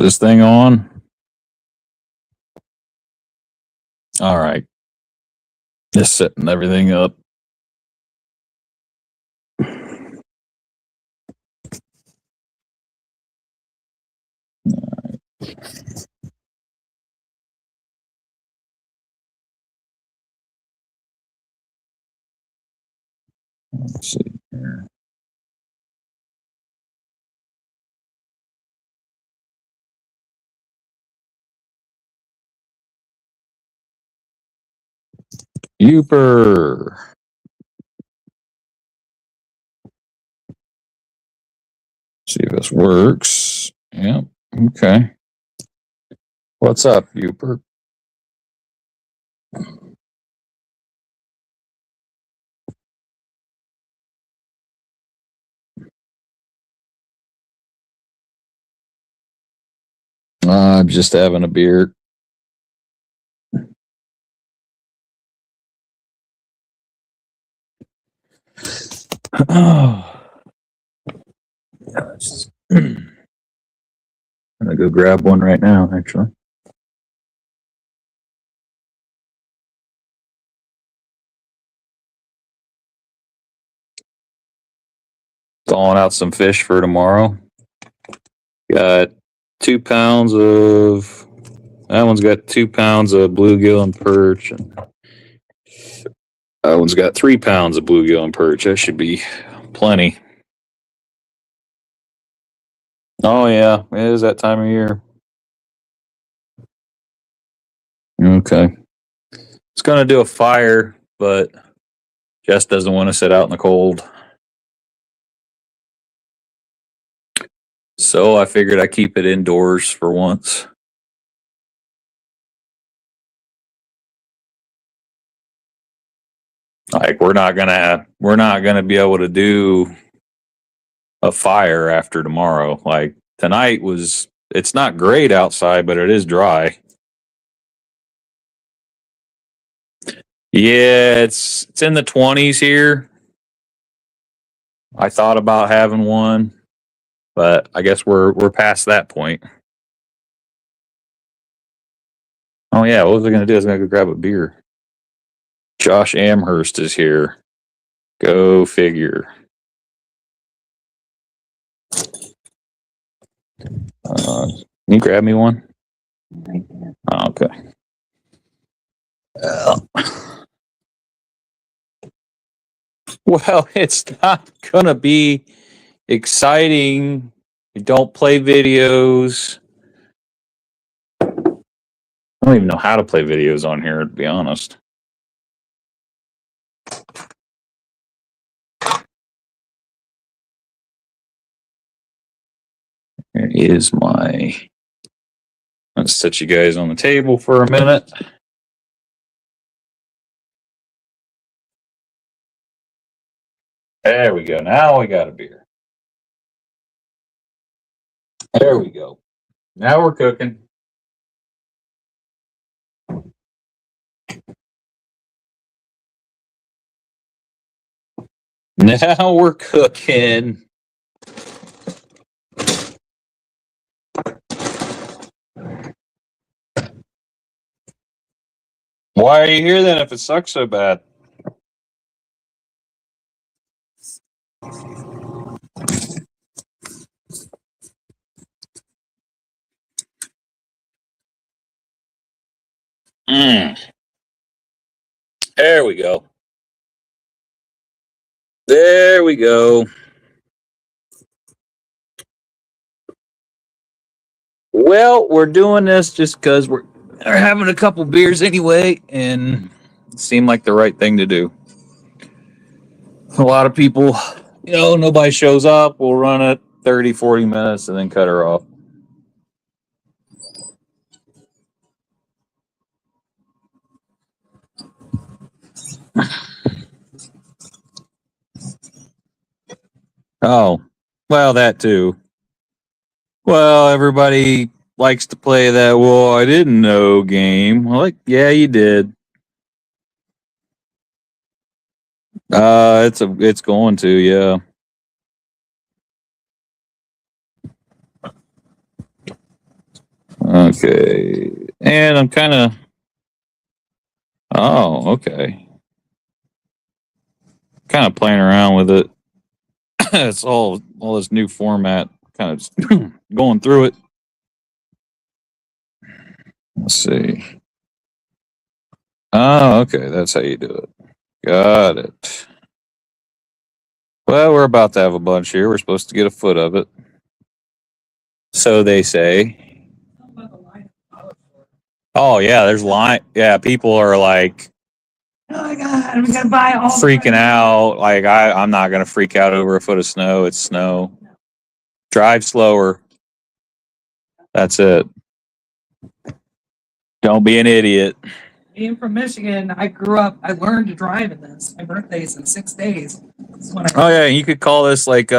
this thing on? All right. Just setting everything up. Let's see here. Uper. See if this works. Yep. Okay. What's up, Uper? I'm just having a beer. Oh. I'm gonna go grab one right now, actually. Thawing out some fish for tomorrow. Got 2 pounds of. That one's got 2 pounds of bluegill and perch, and that one's got 3 pounds of bluegill and perch. That should be plenty. Oh yeah, it is that time of year. Okay. It's gonna do a fire, but Jess doesn't want to sit out in the cold. So I figured I'd keep it indoors for once. Like we're not gonna be able to do a fire after tomorrow. Like tonight it's not great outside, but it is dry. Yeah, it's in the 20s here. I thought about having one, but I guess we're past that point. Oh yeah, what was I gonna do? I was gonna go grab a beer. Josh Amherst is here. Go figure. Can you grab me one? Oh, okay. Well, it's not gonna be exciting. You don't play videos. I don't even know how to play videos on here, to be honest. Here is my. Let's set you guys on the table for a minute. There we go. Now we got a beer. There we go. Now we're cooking. Now we're cooking. Why are you here then if it sucks so bad? There we go. There we go. Well, we're doing this just because we're having a couple beers anyway, and it seemed like the right thing to do. A lot of people, nobody shows up. We'll run it 30, 40 minutes and then cut her off. Oh, well, that too. Well, everybody likes to play that, well, I didn't know game. Well, yeah, you did. It's going to, yeah. Okay. And I'm kind of. Oh, okay. Kind of playing around with it. It's all this new format. Kind of just going through it. Let's see. Oh, okay. That's how you do it. Got it. Well, we're about to have a bunch here. We're supposed to get a foot of it. So they say. Oh, yeah, there's line. Yeah, people are like, Oh my God, I'm going to buy all freaking out. Like, I'm not going to freak out over a foot of snow. It's snow. Drive slower. That's it. Don't be an idiot. Being from Michigan, I learned to drive in this. My birthday's in 6 days. Oh, yeah, you could call this like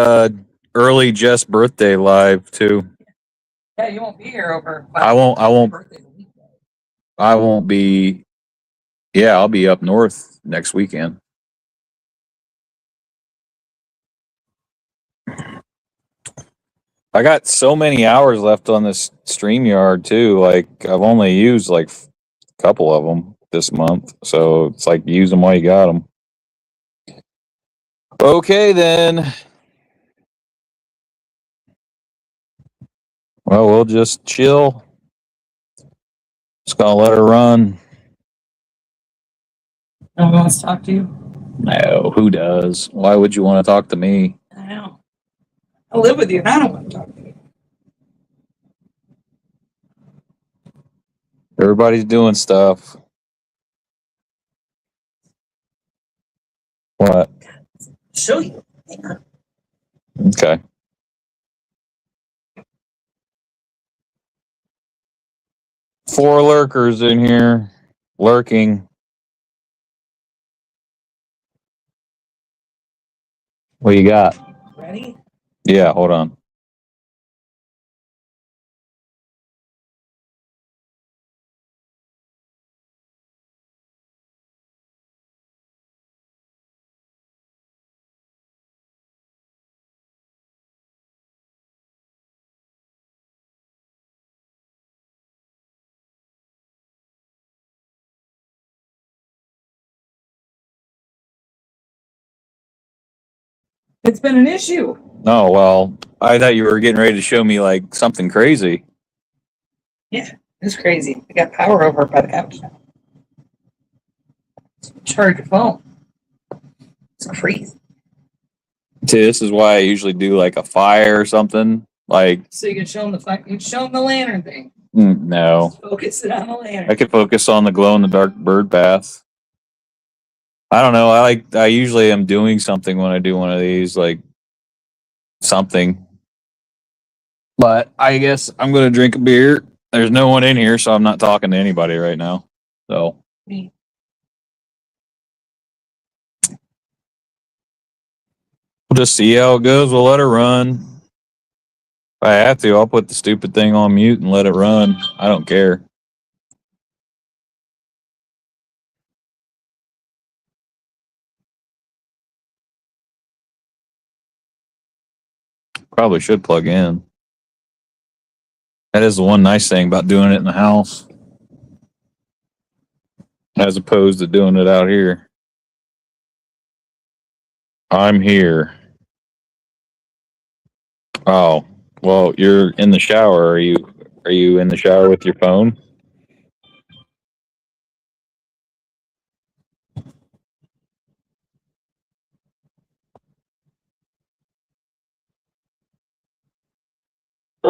early Jess birthday live, too. Yeah, you won't be here over. I won't be. Yeah, I'll be up north next weekend. I got so many hours left on this StreamYard too. Like I've only used like a couple of them this month, so it's like use them while you got them. Okay, then. Well, we'll just chill. Just gonna let her run. Nobody wants to talk to you? No, who does? Why would you want to talk to me? I know. I live with you and I don't want to talk to you. Everybody's doing stuff. What? Show you. Okay. Four lurkers in here. Lurking. What you got? Ready? Yeah, hold on. It's been an issue. Oh, well, I thought you were getting ready to show me like something crazy. Yeah, it's crazy. I got power over by the couch now. Charge your phone. It's not freeze. See, this is why I usually do like a fire or something. Like, so you can show them the lantern thing. No. Just focus it on the lantern. I could focus on the glow in the dark bird bath. I don't know. I usually am doing something when I do one of these, like something. But I guess I'm gonna drink a beer. There's no one in here, so I'm not talking to anybody right now. So Me. we'll just see how it goes. We'll let her run. If I have to, I'll put the stupid thing on mute and let it run. I don't care. Probably should plug in. That is the one nice thing about doing it in the house, as opposed to doing it out here. I'm here. Oh, well, you're in the shower. Are you in the shower with your phone?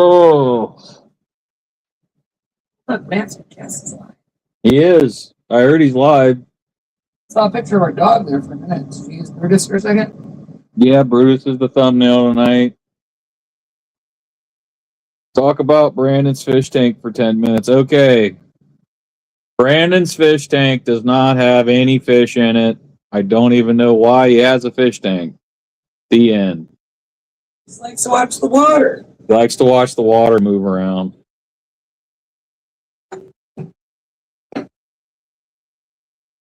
Oh, Look, Matt's cast is live. he is. I heard he's live. Saw a picture of our dog there for a minute. Did you use Brutus for a second? Yeah, Brutus is the thumbnail tonight. Talk about Brandon's fish tank for 10 minutes. Okay. Brandon's fish tank does not have any fish in it. I don't even know why he has a fish tank. The end. He likes to watch the water. He likes to watch the water move around.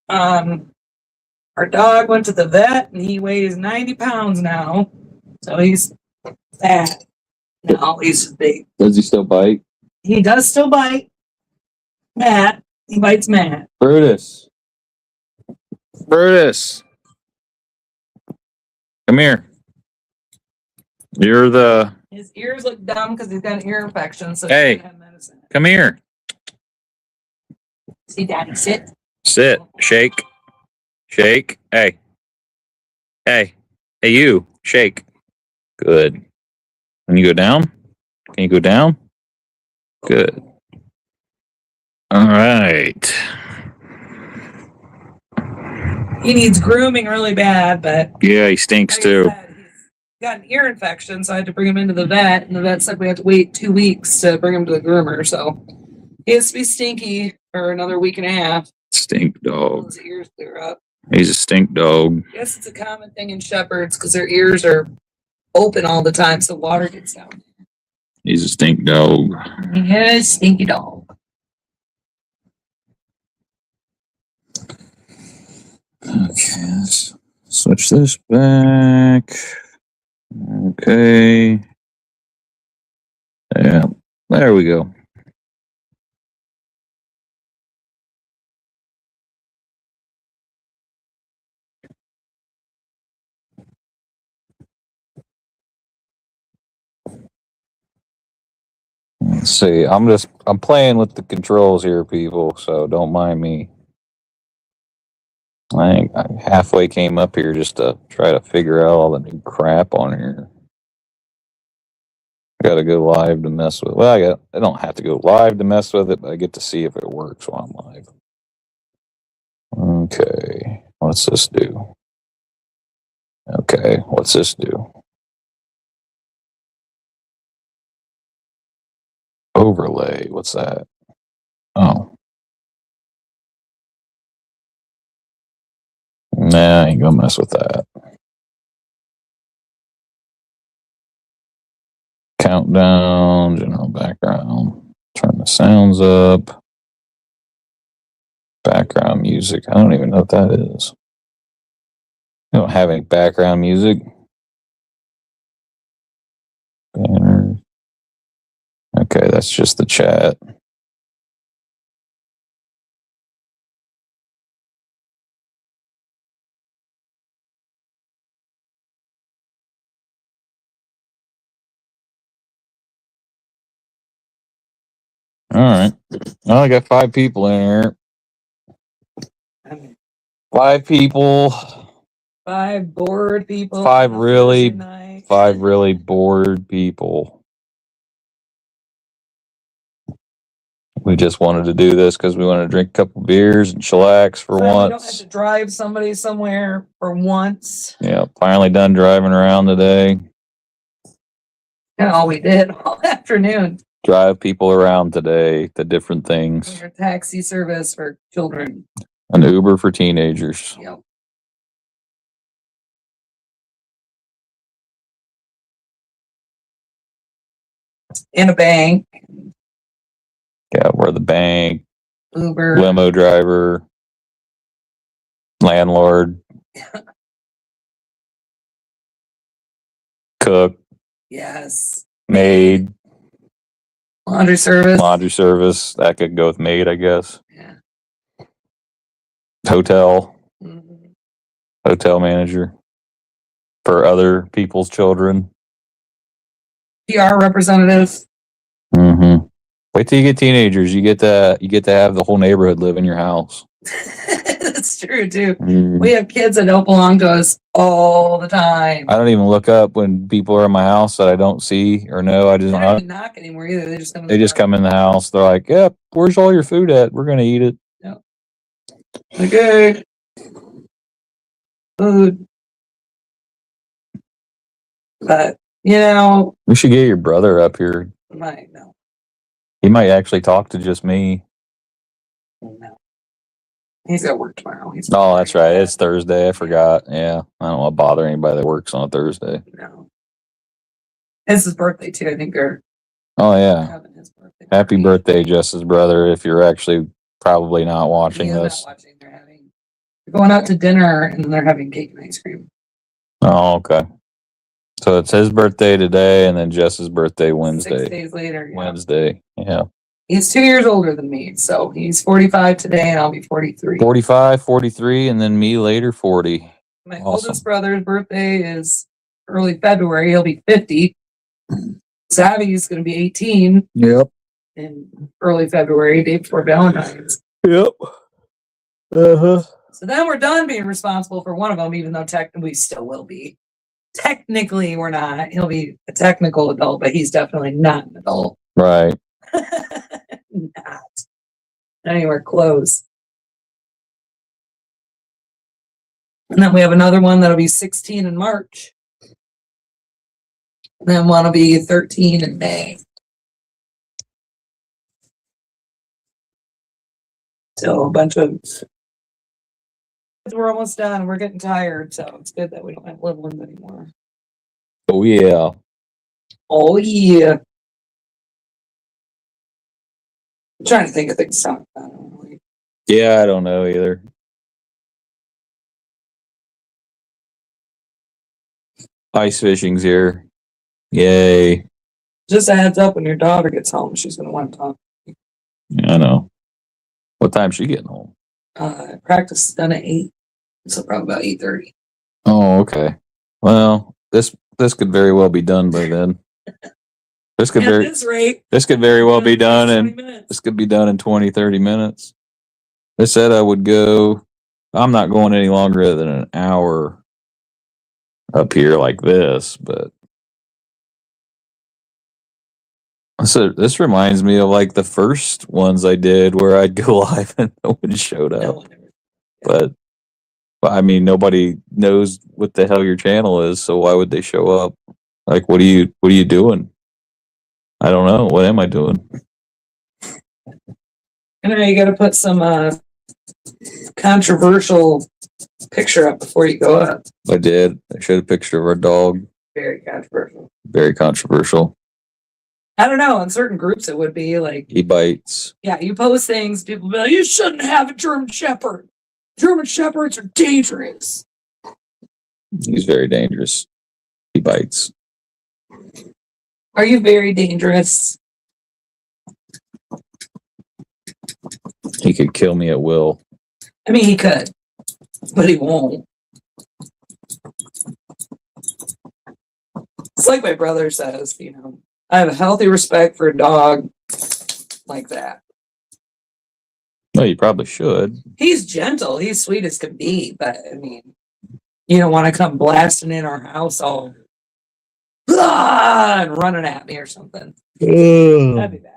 Our dog went to the vet and he weighs 90 pounds now. So he's fat. No, he's big. Does he still bite? He does still bite. Matt. He bites Matt. Brutus. Brutus. Come here. You're the. His ears look dumb because he's got an ear infection. So Hey. he have medicine. Come here. See, Daddy, sit. Sit. Shake. Shake. Hey. Hey. Hey, you. Shake. Good. Can you go down? Can you go down? Good. All right. He needs grooming really bad, but Yeah, he stinks like I too. said, he's got an ear infection, so I had to bring him into the vet, and the vet said we have to wait 2 weeks to bring him to the groomer. So he has to be stinky for another week and a half Stink until dog. his ears clear up. He's a stink dog. I guess it's a common thing in shepherds because their ears are open all the time, so water gets down. He's a stink dog. Yes, stinky dog. Okay, let's switch this back. Okay. Yeah, there we go. Let's see. I'm playing with the controls here, people, so don't mind me. I halfway came up here just to try to figure out all the new crap on here. I gotta go live to mess with. Well, I don't have to go live to mess with it, but I get to see if it works while I'm live. Okay, what's this do? Okay, what's this do? Overlay, what's that? Oh. Nah, I ain't gonna mess with that. Countdown, general background. Turn the sounds up. Background music. I don't even know what that is. I don't have any background music. Banner. Okay, that's just the chat. All right. Well, I got 5 people in here. 5 people. 5 bored people. 5 on a really- Thursday night. 5 really bored people. We just wanted to do this because we wanted to drink a couple beers and chillax for Finally don't have once. to drive somebody somewhere for once. Yeah, finally done driving around today. And all we did all afternoon. Drive people around today to different things. Your taxi service for children. An Uber for teenagers. Yep. In a bank, Yeah, we're the bank, Uber. limo driver, landlord, cook, Yes. maid, Laundry service. laundry service. That could go with maid, I guess. Yeah. Hotel, Mhm. hotel manager for other people's children. PR representative. Mm-hmm. Wait till you get teenagers. You get to have the whole neighborhood live in your house. That's true too. Mm. We have kids that don't belong to us all the time. I don't even look up when people are in my house that I don't see or know. I They just don't even knock anymore either. They just come. they just come in the house. They're like, "Yep, where's all your food at? We're gonna eat it." Okay. Food. But We should get your brother up here. no. He might actually talk to just me. No. He's got work tomorrow. He's Oh, that's right. It's Thursday. I forgot. Yeah, I don't want to bother anybody that works on a Thursday. No. It's his birthday too. I think they're Oh yeah, having his birthday. happy party. birthday, Jess's brother. If you're actually probably not watching He is not this. watching. They're going out to dinner and then they're having cake and ice cream. Oh, okay. So it's his birthday today, and then Jess's birthday 6 Wednesday. days later. Yeah. Wednesday. Yeah. He's 2 years older than me, so he's 45 today, and I'll be 43. 45, 43, and then me later 40. My Awesome. oldest brother's birthday is early February. He'll be 50. Savvy's going to be 18 Yep. in early February, day before Valentine's. Yep. Uh-huh. So then we're done being responsible for one of them, even though technically we still will be. Technically, we're not. He'll be a technical adult, but he's definitely not an adult. Right. Not anywhere close. And then we have another one that'll be 16 in March. And then one will be 13 in May. So a bunch of. We're almost done. We're getting tired, so it's good that we don't have little ones anymore. Oh, yeah. Oh, yeah. I'm trying to think of things. Yeah, I don't know either. Ice fishing's here. Yay. Just a heads up when your daughter gets home, she's going to want to talk. Yeah, I know. What time's she getting home? Practice is done at 8, so probably about 8:30. Oh, okay. Well, this could very well be done by then. This could At very this rate, this could very well be done 20 in minutes. this could be done in 20, 30 minutes. They said I would go. I'm not going any longer than an hour up here like this, but so this reminds me of like the first ones I did where I'd go live and no one showed No up. one ever- But I mean, nobody knows what the hell your channel is, so why would they show up? Like, what are you doing? I don't know. What am I doing? And then you got to put some controversial picture up before you go up. I did. I showed a picture of our dog. Very controversial. Very controversial. I don't know. In certain groups, it would be like, He bites. yeah, you post things, people be like, you shouldn't have a German Shepherd. German Shepherds are dangerous. He's very dangerous. He bites. Are you very dangerous? He could kill me at will. I mean, he could, but he won't. It's like my brother says, I have a healthy respect for a dog like that. No, you probably should. He's gentle. He's sweet as can be, but I mean, you don't want to come blasting in our house all and running at me or something. That'd be bad.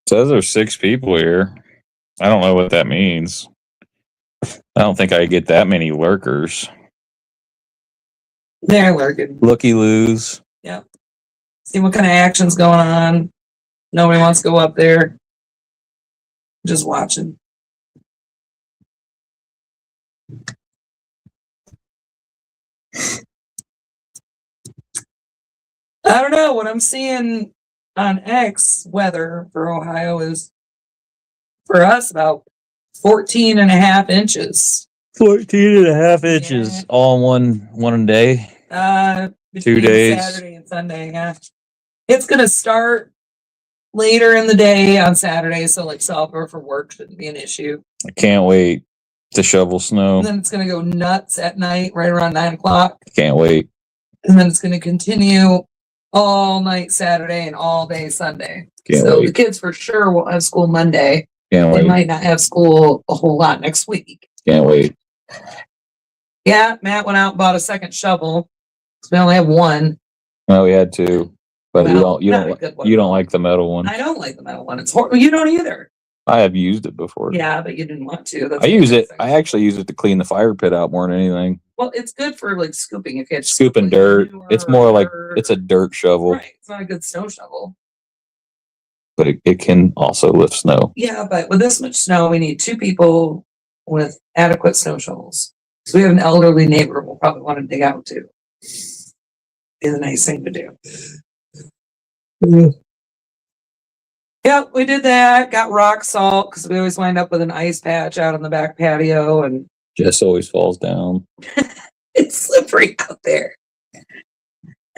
Says there's 6 people here. I don't know what that means. I don't think I get that many lurkers. They're lurking. Looky loos. Yep. See what kind of action's going on. Nobody wants to go up there. Just watching. I don't know. What I'm seeing on X weather for Ohio is for us about 14 and a half inches. 14 and a half inches. Yeah. All in one day. Between 2 days. Saturday and Sunday, yeah. It's gonna start later in the day on Saturday, so like software for work shouldn't be an issue. I can't wait to shovel snow. And then it's gonna go nuts at night, right around 9 o'clock. Can't wait. And then it's gonna continue all night Saturday and all day Sunday. Can't So wait. the kids for sure will have school Monday. Can't They wait. might not have school a whole lot next week. Can't wait. Yeah, Matt went out and bought a second shovel. So we only have one. No, we had 2, but Well, you not a don't good one. you don't like the metal one. I don't like the metal one. It's horrible. You don't either. I have used it before. Yeah, but you didn't want to. That's I the use other it. thing. I actually use it to clean the fire pit out more than anything. Well, it's good for like scooping if you had Scooping like, dirt. manure It's more like or- it's a dirt shovel, right. It's not a good snow shovel. but it can also lift snow. Yeah, but with this much snow, we need 2 people with adequate snow shovels. So we have an elderly neighbor we'll probably want to dig out too. Is a nice thing to do. Yeah, Yep, we did that. Got rock salt because we always wind up with an ice patch out on the back patio, and Jess always falls down. it's slippery out there.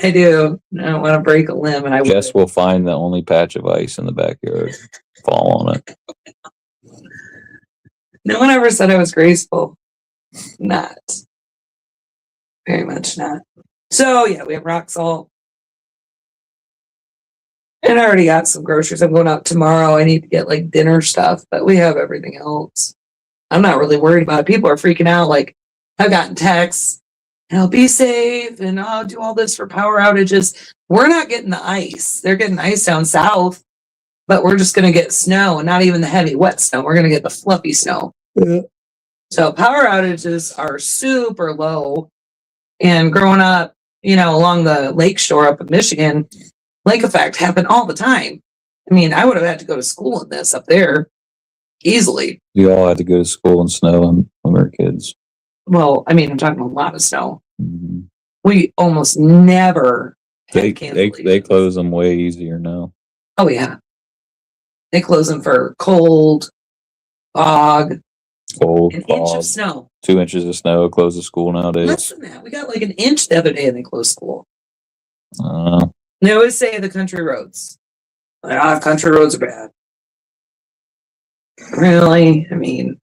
I do. I don't want to break a limb, and I Jess would. will find the only patch of ice in the backyard, fall on it. No one ever said I was graceful. Not. Very much not. So yeah, we have rock salt. And I already got some groceries. I'm going out tomorrow. I need to get like dinner stuff, but we have everything else. I'm not really worried about it. People are freaking out. Like, I've gotten texts, and I'll be safe and I'll do all this for power outages. We're not getting the ice. They're getting ice down south, but we're just going to get snow, and not even the heavy wet snow. We're going to get the fluffy snow. Yeah. So power outages are super low. And growing up, along the lake shore up in Michigan, lake effect happened all the time. I mean, I would have had to go to school in this up there easily. We all had to go to school in snow when we were kids. Well, I mean, I'm talking a lot of snow. Mm-hmm. We almost never had They cancellations. close them way easier now. Oh yeah, they close them for cold, fog, Cold, an inch fog, of snow. 2 inches of snow, close the school Less nowadays. than that. We got like an inch the other day, and they closed school. Uh, They always say the country roads. Country roads are bad. Really? I mean,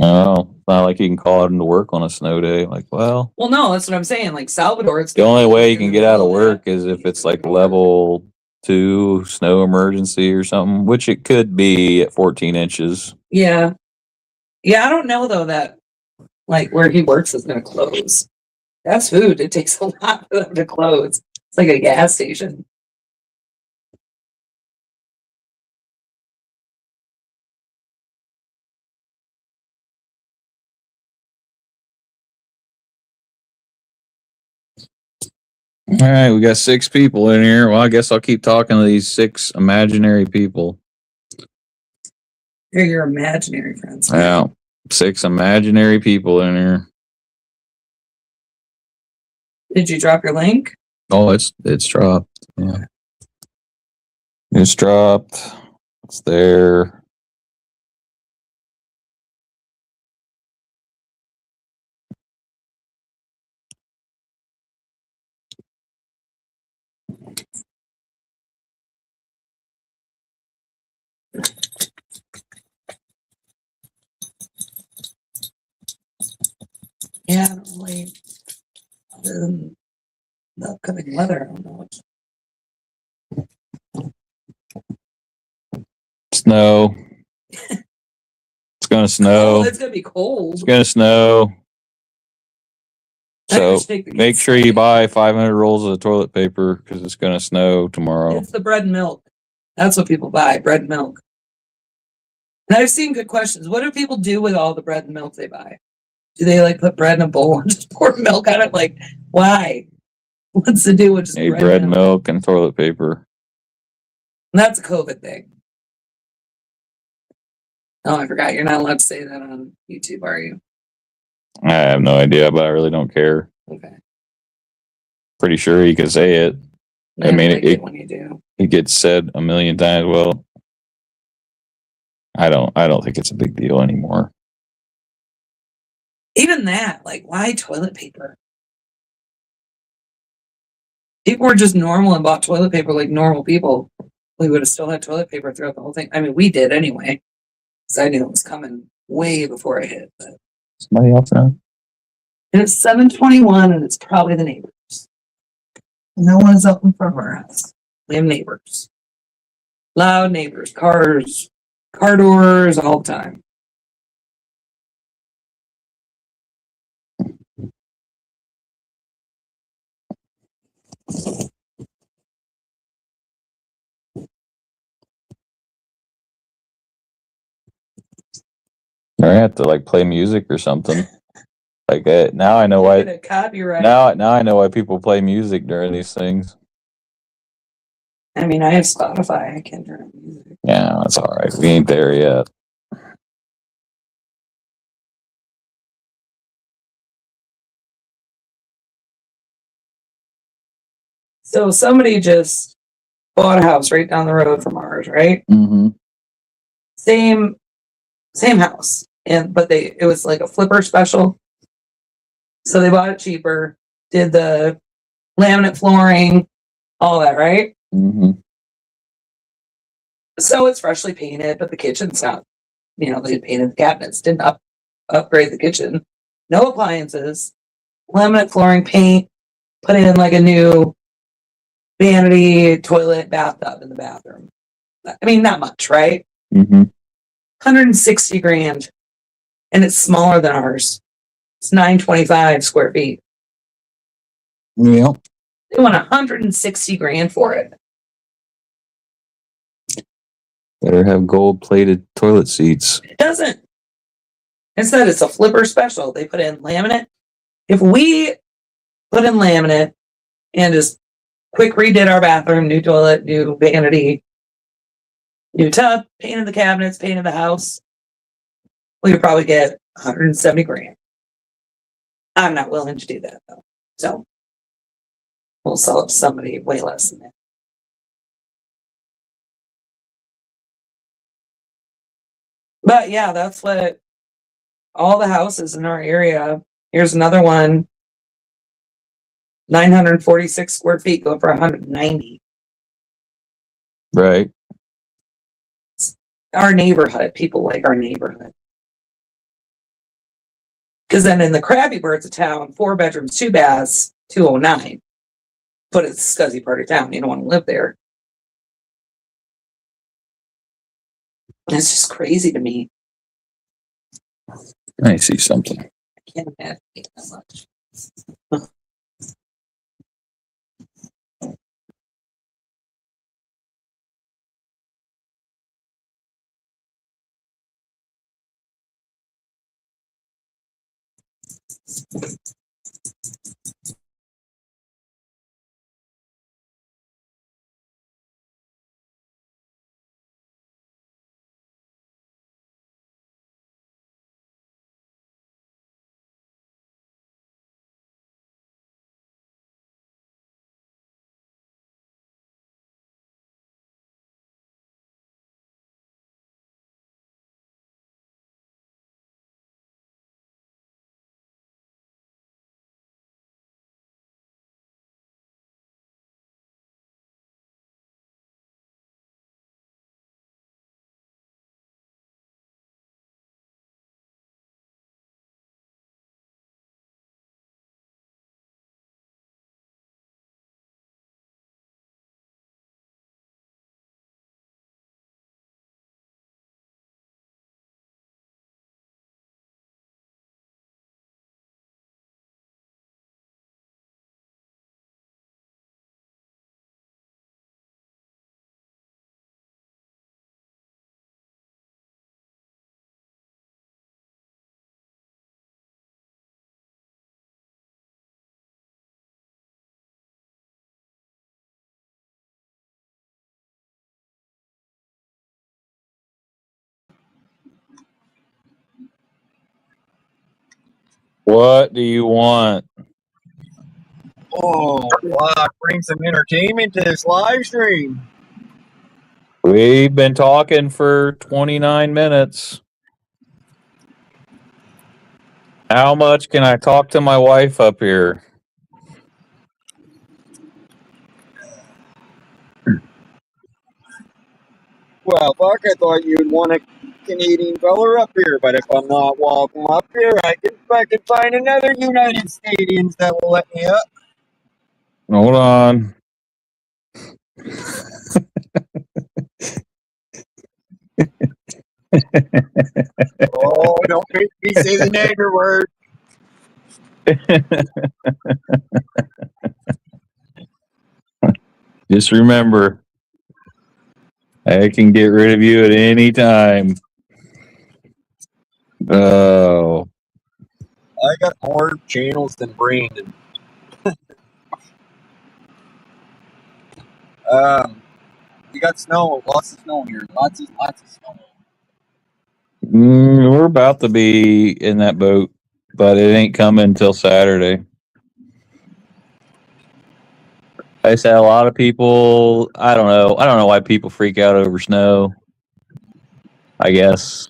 oh, it's not like you can call out into work on a snow day. Like, well, no, that's what I'm saying. Like Salvador, it's the only way you in can the get out of middle work that. is if it's like level 2 snow emergency or something, which it could be at 14 inches. Yeah. Yeah, I don't know though that like where he works is gonna close. That's food. It takes a lot for them to close. It's like a gas station. All right, we got 6 people in here. Well, I guess I'll keep talking to these 6 imaginary people. They're your imaginary friends. Yeah, 6 imaginary people in here. Did you drop your link? Oh, it's dropped. Yeah, it's dropped. It's there. Yeah, I don't really. Other than the upcoming weather, I don't know. Snow. It's gonna snow. Oh, it's gonna be cold. It's gonna snow. So make sure you buy 500 rolls of toilet paper because it's gonna snow tomorrow. It's the bread and milk. That's what people buy, bread and milk. And I've seen good questions. What do people do with all the bread and milk they buy? Do they like put bread in a bowl and just pour milk on it? Like, why? What's the deal with just Need bread, milk, and toilet paper. And that's a COVID thing. Oh, I forgot. You're not allowed to say that on YouTube, are you? I have no idea, but I really don't care. Okay. Pretty sure you could say it. I mean, like it when you do. It gets said a million times. Well, I don't think it's a big deal anymore. Even that, like, why toilet paper? People were just normal and bought toilet paper like normal people. We would have still had toilet paper throughout the whole thing. I mean, we did anyway. Because I knew it was coming way before it hit. But Somebody else know? it's 7:21 and it's probably the neighbors. No one is up in front of our house. We have neighbors. Loud neighbors, cars, car doors all the time. I have to like play music or something. Like now I know why. Get a copyright. Now I know why people play music during these things. I mean, I have Spotify. I can turn on music. Yeah, that's all right. We ain't there yet. So somebody just bought a house right down the road from ours, right? Mm-hmm. Same house. But it was like a flipper special. So they bought it cheaper, did the laminate flooring, all that, right? Mm-hmm. So it's freshly painted, but the kitchen's not, they painted the cabinets, didn't upgrade the kitchen. No appliances, laminate flooring, paint, put in like a new vanity, toilet, bathtub in the bathroom. I mean, not much, right? Mm-hmm. 160 grand. And it's smaller than ours. It's 925 square feet. Yeah. They want 160 grand for it. Better have gold-plated toilet seats. It doesn't. Instead, it's a flipper special. They put in laminate. If we put in laminate and just quick redid our bathroom, new toilet, new vanity, new tub, painted the cabinets, painted the house, we could probably get 170 grand. I'm not willing to do that though. So we'll sell it to somebody way less than that. But yeah, that's what all the houses in our area. Here's another one. 946 square feet go for 190. Right. Our neighborhood, people like our neighborhood. Because then in the Krabby Birds of town, 4 bedrooms, 2 baths, 209. But it's a scuzzy part of town. You don't want to live there. It's just crazy to me. I see something. I can't imagine it that much. What do you want? Oh, wow, bring some entertainment to this live stream. We've been talking for 29 minutes. How much can I talk to my wife up here? Well, fuck, I thought you'd want a Canadian feller up here, but if I'm not welcome up here, I can find another United Stadians that will let me up. Hold on. Oh, don't make me say the neighbor word. Just remember, I can get rid of you at any time. Oh. I got more channels than Brandon. We got snow, lots of snow here, lots of snow. We're about to be in that boat, but it ain't coming until Saturday. I said a lot of people. I don't know. I don't know why people freak out over snow. I guess.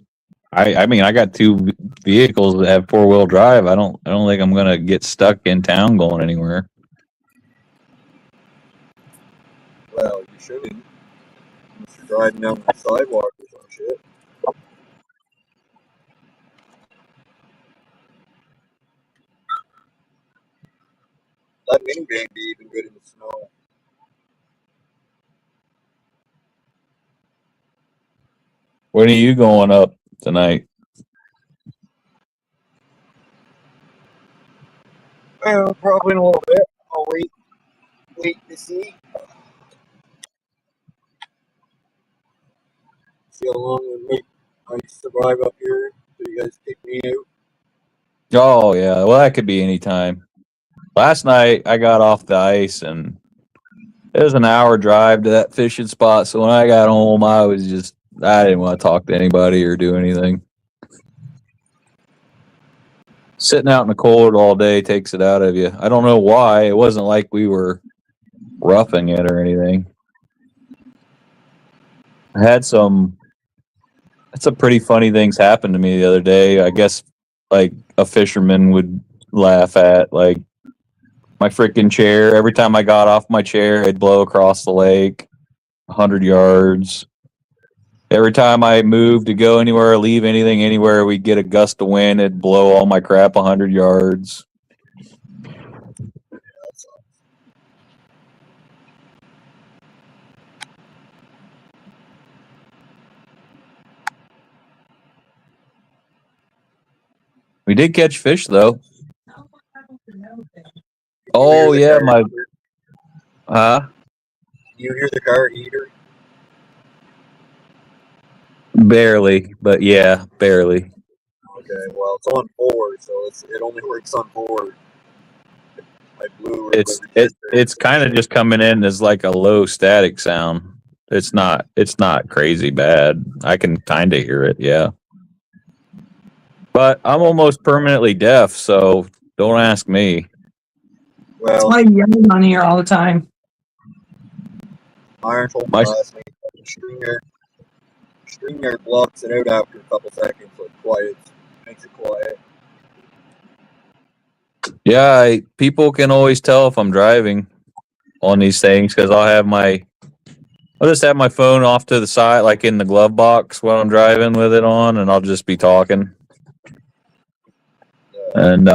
I mean, I got two vehicles that have 4-wheel drive. I don't think I'm gonna get stuck in town going anywhere. Well, you shouldn't. Unless you're driving down the sidewalk or some shit. That minivan be even good in the snow. When are you going up tonight? Well, probably in a little bit. I'll wait to see. See how long it make I survive up here so you guys kick me out. Oh yeah, well that could be any time. Last night I got off the ice and it was an hour drive to that fishing spot. So when I got home, I didn't want to talk to anybody or do anything. Sitting out in the cold all day takes it out of you. I don't know why. It wasn't like we were roughing it or anything. I had some pretty funny things happen to me the other day. I guess like a fisherman would laugh at, like my freaking chair. Every time I got off my chair, it'd blow across the lake 100 yards. Every time I moved to go anywhere or leave anything anywhere, we'd get a gust of wind. It'd blow all my crap 100 yards. We did catch fish though. Oh yeah, my You hear the car heater? barely, but yeah, barely. Okay, well it's on 4, so it only works on 4. I blew It's kind of just coming in as like a low static sound. It's not crazy bad. I can kind of hear it, yeah. But I'm almost permanently deaf, so don't ask me. That's Well, why I'm yelling on here all the time. Iron told me last week that StreamYard blocks it out after a couple seconds, so it makes it quiet. Yeah, people can always tell if I'm driving on these things because I'll just have my phone off to the side, like in the glove box when I'm driving with it on, and I'll just be talking. And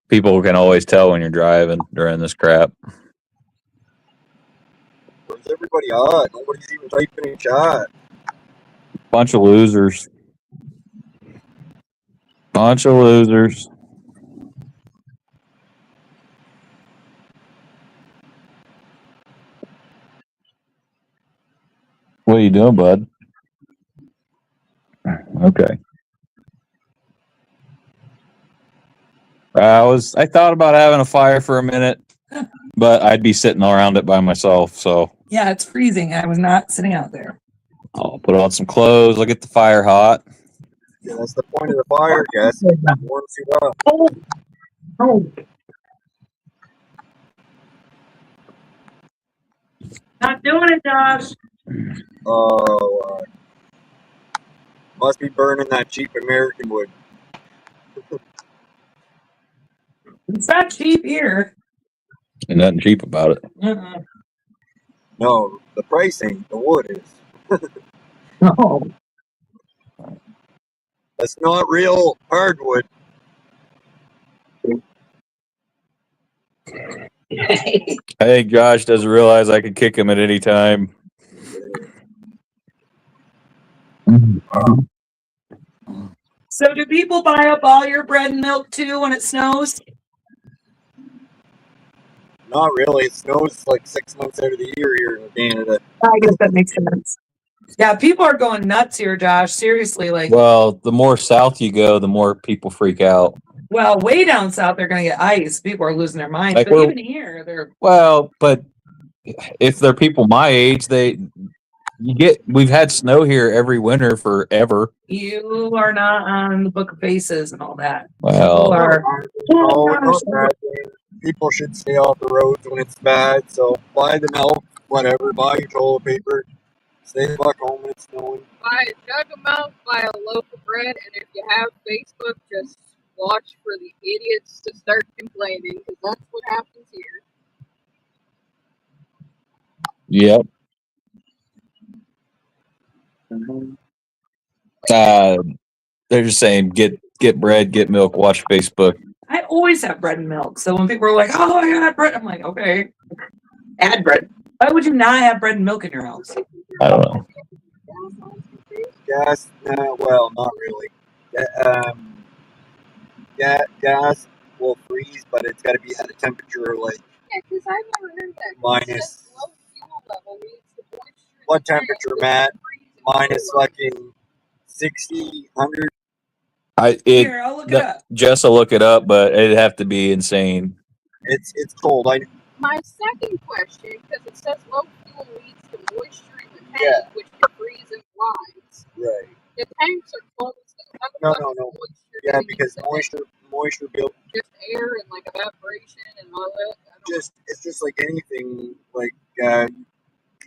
people can always tell when you're driving during this crap. Where's everybody at? Nobody's even typing in chat. Bunch of losers. Bunch of losers. What are you doing, bud? Okay. I thought about having a fire for a minute, but I'd be sitting around it by myself, so Yeah, it's freezing. I was not sitting out there. I'll put on some clothes, I'll get the fire hot. Yeah, that's the point of the fire, guess. Warms you up. Oh. Not doing it, Josh. Oh, must be burning that cheap American wood. It's not cheap here. And nothing cheap about it. No, the pricing, the wood is. No. That's not real hardwood. I think Josh doesn't realize I could kick him at any time. So do people buy up all your bread and milk too when it snows? Not really. It snows like 6 months out of the year here in Canada. I guess that makes sense. Yeah, people are going nuts here, Josh. Seriously, like, Well, the more south you go, the more people freak out. well, way down south they're going to get ice. People are losing their minds. Like But even here, they're Well, but if they're people my age, we've had snow here every winter forever. you are not on the Book of Faces and all that. Well, People are- Oh, not that thing. people should stay off the roads when it's bad. So buy the milk, whatever. Buy your toilet paper. Stay the fuck home when it's snowing. Buy a jug of milk, buy a loaf of bread, and if you have Facebook, just watch for the idiots to start complaining, because that's what happens here. Yep. They're just saying get bread, get milk, watch Facebook. I always have bread and milk. So when people are like, "Oh, I got bread," I'm like, "Okay, add bread." Why would you not have bread and milk in your house? I don't know. Gas, well, not really. Gas will freeze, but it's got to be at a temperature like Yeah, because I've never heard that. minus. Low fuel level means the moisture in What the tank temperature, is Matt? freezing Minus over. fucking 60, 100. Here, I'll look it up. Jess will look it up, but it'd have to be insane. It's cold. My second question, because it says low fuel leads to moisture in the tank, Yeah. which can freeze in lines. Right. The tanks are closed. How the No, fuck no, is no. moisture Yeah, getting because into the tank? moisture built. Just air and like evaporation and all that. I don't It's just like anything. Like you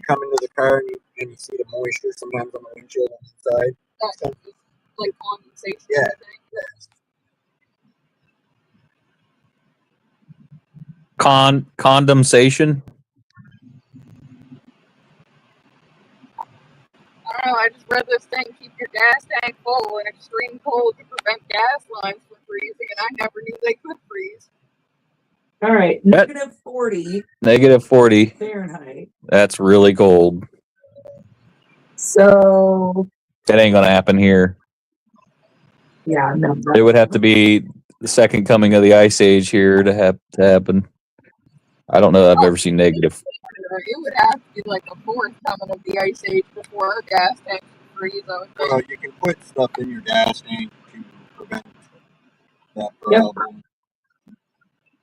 come into the car and you see the moisture sometimes on the windshield on the inside. That's just like condensation. Yeah. I think. Condensation. I don't know. I just read this thing: keep your gas tank full in extreme cold to prevent gas lines from freezing, and I never knew they could freeze. All right, negative 40 Negative 40. Fahrenheit. That's really cold. So That ain't gonna happen here. yeah, no. It would have to be the second coming of the ice age here to happen. I don't know that I've ever seen negative. It would have to be like a fourth coming of the ice age before our gas tanks would freeze. I would think. Well, you can put stuff in your gas tank to prevent that problem.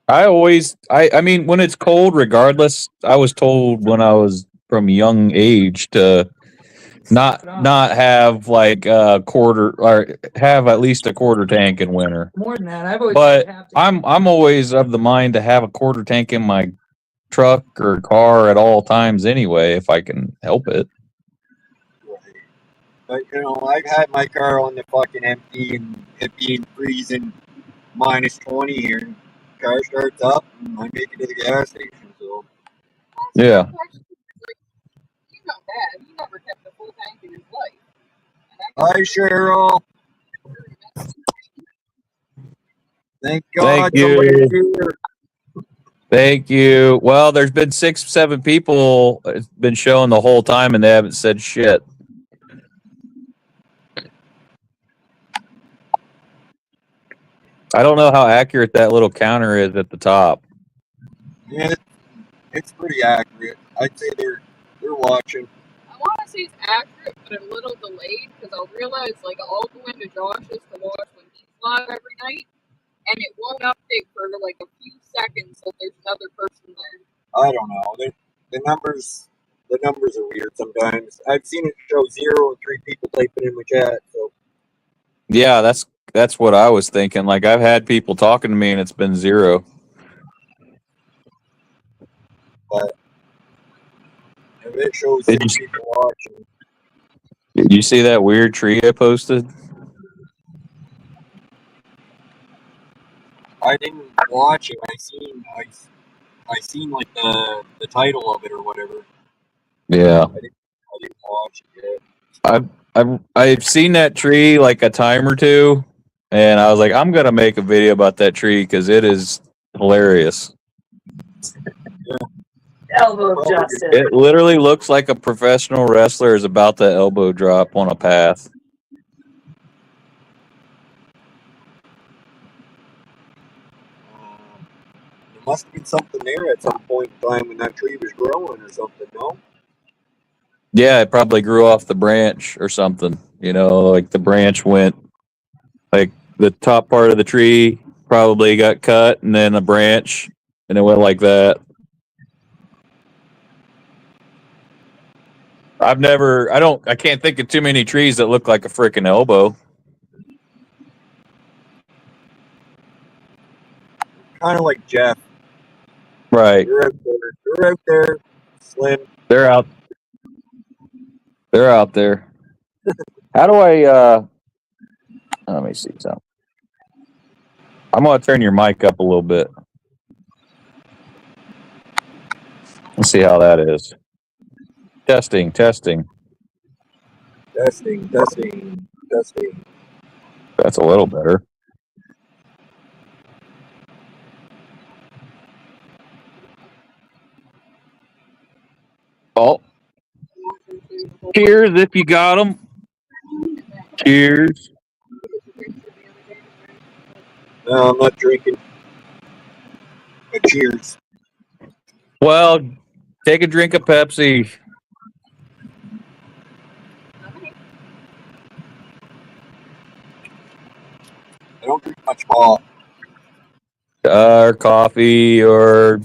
I mean, when it's cold, regardless, I was told when I was from a young age to not have like a quarter or have at least a quarter tank in winter. More than that, I've always But have to. I'm always of the mind to have a quarter tank in my truck or car at all times anyway, if I can help it. Right. But I've had my car on the fucking empty and it being freezing minus 20 here. And car starts up and I make it to the gas station. So Yeah. You know that. He never kept a full tank in his life. hi, Cheryl. Thank God. Thank you. somebody's here. Thank you. Well, there's been 6, 7 people it's been showing the whole time and they haven't said shit. I don't know how accurate that little counter is at the top. Yeah, it's pretty accurate. I'd say they're watching. I want to say it's accurate, but a little delayed, because I'll realize, like, I'll go into Josh's to watch when he's live every night, and it won't update for, like, a few seconds that there's another person there. I don't know. The numbers are weird sometimes. I've seen it show 0 and 3 people typing in the chat. So Yeah, that's what I was thinking. Like I've had people talking to me and it's been 0. but if it shows Did 6 people watching, Did you see that weird tree I posted? I didn't watch it. I seen like the title of it or whatever. Yeah. I didn't watch it yet. I've seen that tree like a time or two, and I was like, I'm gonna make a video about that tree because it is hilarious. Elbow Justin. It literally looks like a professional wrestler is about to elbow drop on a path. There must have been something there at some point in time when that tree was growing or something. No. Yeah, it probably grew off the branch or something. You know, like the branch went, like the top part of the tree probably got cut, and then a branch, and it went like that. I can't think of too many trees that look like a freaking elbow. Kind of like Jeff. Right. You're out there. You're out there, Slim. They're out. They're out there. How do I? Let me see something. I'm gonna turn your mic up a little bit. Let's see how that is. Testing. Testing. Testing. Testing. That's a little better. Oh, cheers if you got them. Cheers. No, I'm not drinking. But cheers. Well, take a drink of Pepsi. I don't drink much pop. Or coffee, or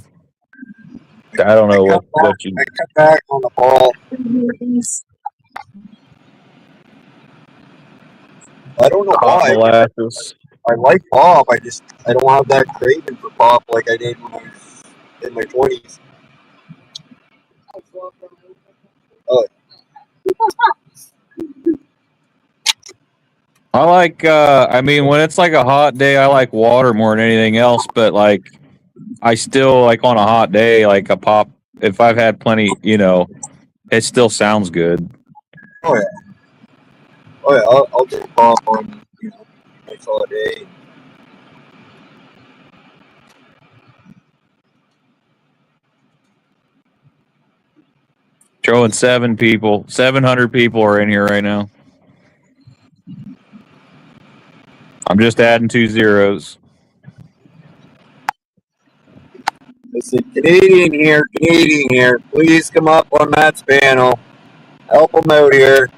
I don't know what you. I cut back on the ball. I don't know Hot why. molasses. I like pop. I don't have that craving for pop like I did when I was in my 20s. Oh. I like. I mean, when it's like a hot day, I like water more than anything else. But like, I still like on a hot day, like a pop. If I've had plenty, it still sounds good. Oh yeah. I'll drink pop on nice holiday. Showing 700 people are in here right now. I'm just adding 2 zeros. Let's see, Canadian here. Please come up on Matt's panel. Help him out here.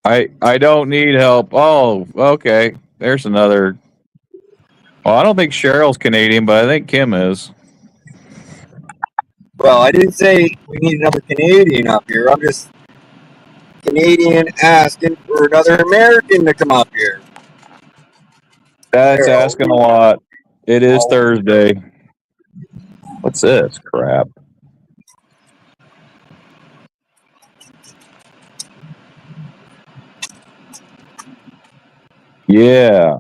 I don't need help. Oh, okay. There's another. Well, I don't think Cheryl's Canadian, but I think Kim is. Well, I didn't say we need another Canadian up here. I'm just Canadian asking for another American to come up here. That's Cheryl. asking a lot. It is Thursday. What's this crap? Yeah.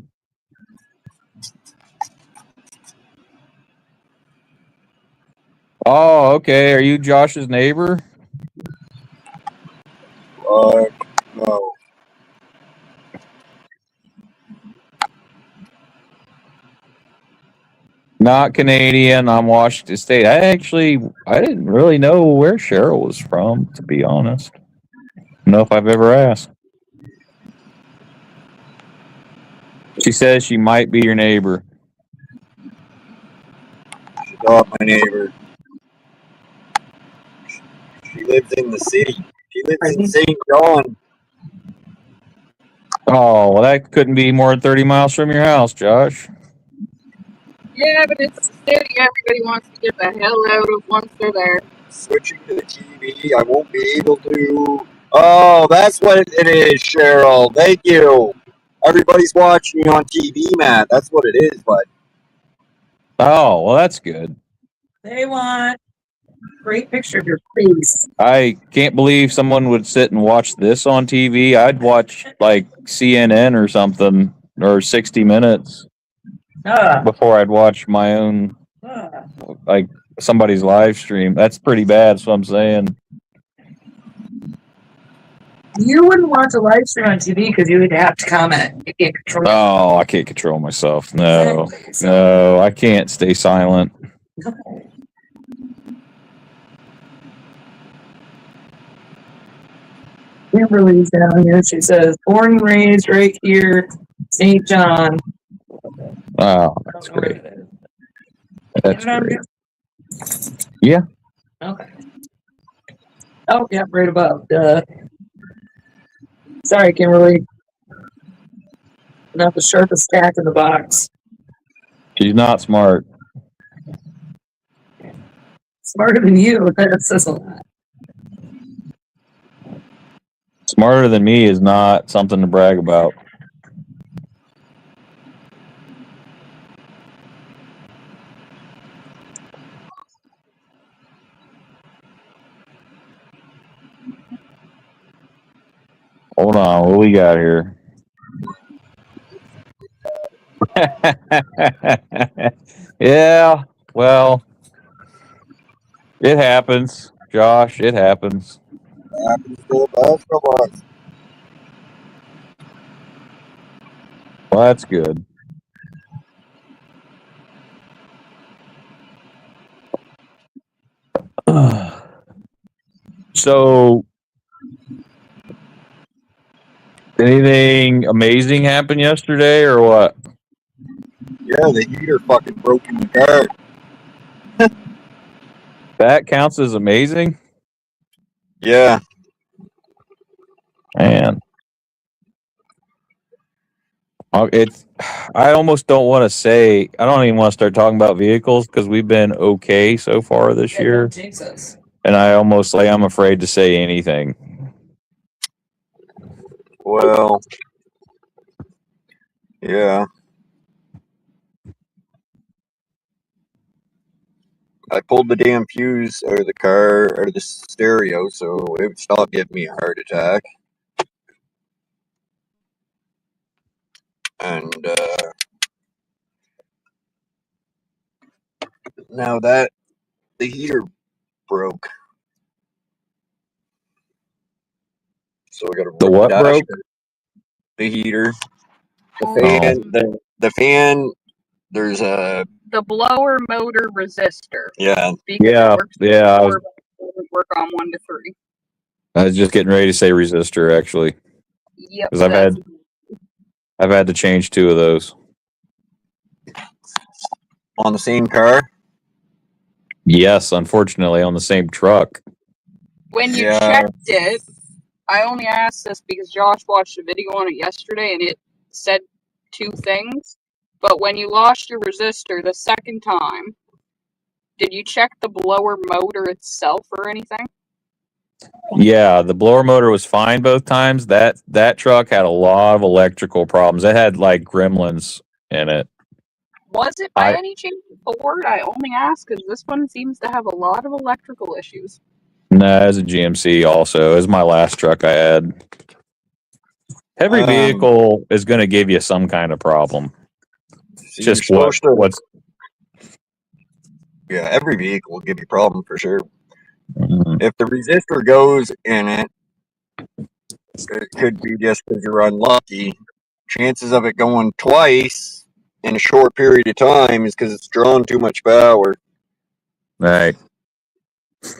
Oh, okay. Are you Josh's neighbor? No. Not Canadian. I'm Washington State. I didn't really know where Cheryl was from, to be honest. I don't know if I've ever asked. She says she might be your neighbor. She's not my neighbor. She lives in the city. She lives in St. John. Oh, well, that couldn't be more than 30 miles from your house, Josh. Yeah, but it's the city everybody wants to get the hell out of once they're there. Switching to the TV, I won't be able to. Oh, that's what it is, Cheryl. Thank you. Everybody's watching me on TV, Matt. That's what it is, but Oh, well, that's good. They want great picture of your face. I can't believe someone would sit and watch this on TV. I'd watch like CNN or something, or 60 Minutes before I'd watch my own, like somebody's live stream. That's pretty bad. That's what I'm saying. You wouldn't watch a live stream on TV because you would have to comment. You can't control. Oh, I can't control myself. No, Exactly. So- no, I can't stay silent. No. Kimberly's down here. She says, born and raised right here, St. John. Oh, that's great. That's great. Yeah. Okay. Oh, yeah, right above. Duh. Sorry, Kimberly. Not the sharpest stack in the box. She's not smart. Smarter than you. That says a lot. Smarter than me is not something to brag about. Hold on, what we got here? Yeah, well, it happens, Josh. It happens. Happens to the best of us. Well, that's good. So, anything amazing happen yesterday, or what? Yeah, the heater fucking broke in the car. That counts as amazing, Yeah. man. It's. I almost don't want to say. I don't even want to start talking about vehicles because we've been okay so far this Yeah, year, don't jinx us. and I almost like I'm afraid to say anything. Well, yeah. I pulled the damn fuse out of the car, out of the stereo, so it would stop giving me a heart attack. And now that the heater broke, so we got to The what broke? the heater, the fan, the fan. There's a The blower motor resistor. yeah. Because Yeah, it works yeah. on 4, but it doesn't work on 1 to 3. I was just getting ready to say resistor actually, Yep. because I've had to change 2 of those. On the same car. Yes, unfortunately, on the same truck. When you Yeah. checked it, I only asked this because Josh watched a video on it yesterday and it said 2 things. But when you lost your resistor the second time, did you check the blower motor itself or anything? Yeah, the blower motor was fine both times. That truck had a lot of electrical problems. It had like gremlins in it. Was it by any chance Ford? I only asked because this one seems to have a lot of electrical issues. No, as a GMC also. It was my last truck I had. Every vehicle is going to give you some kind of problem. See, Just what's yeah, every vehicle will give you a problem for sure. Mhm. If the resistor goes in it, it could be just because you're unlucky. Chances of it going twice in a short period of time is because it's drawn too much power. Right.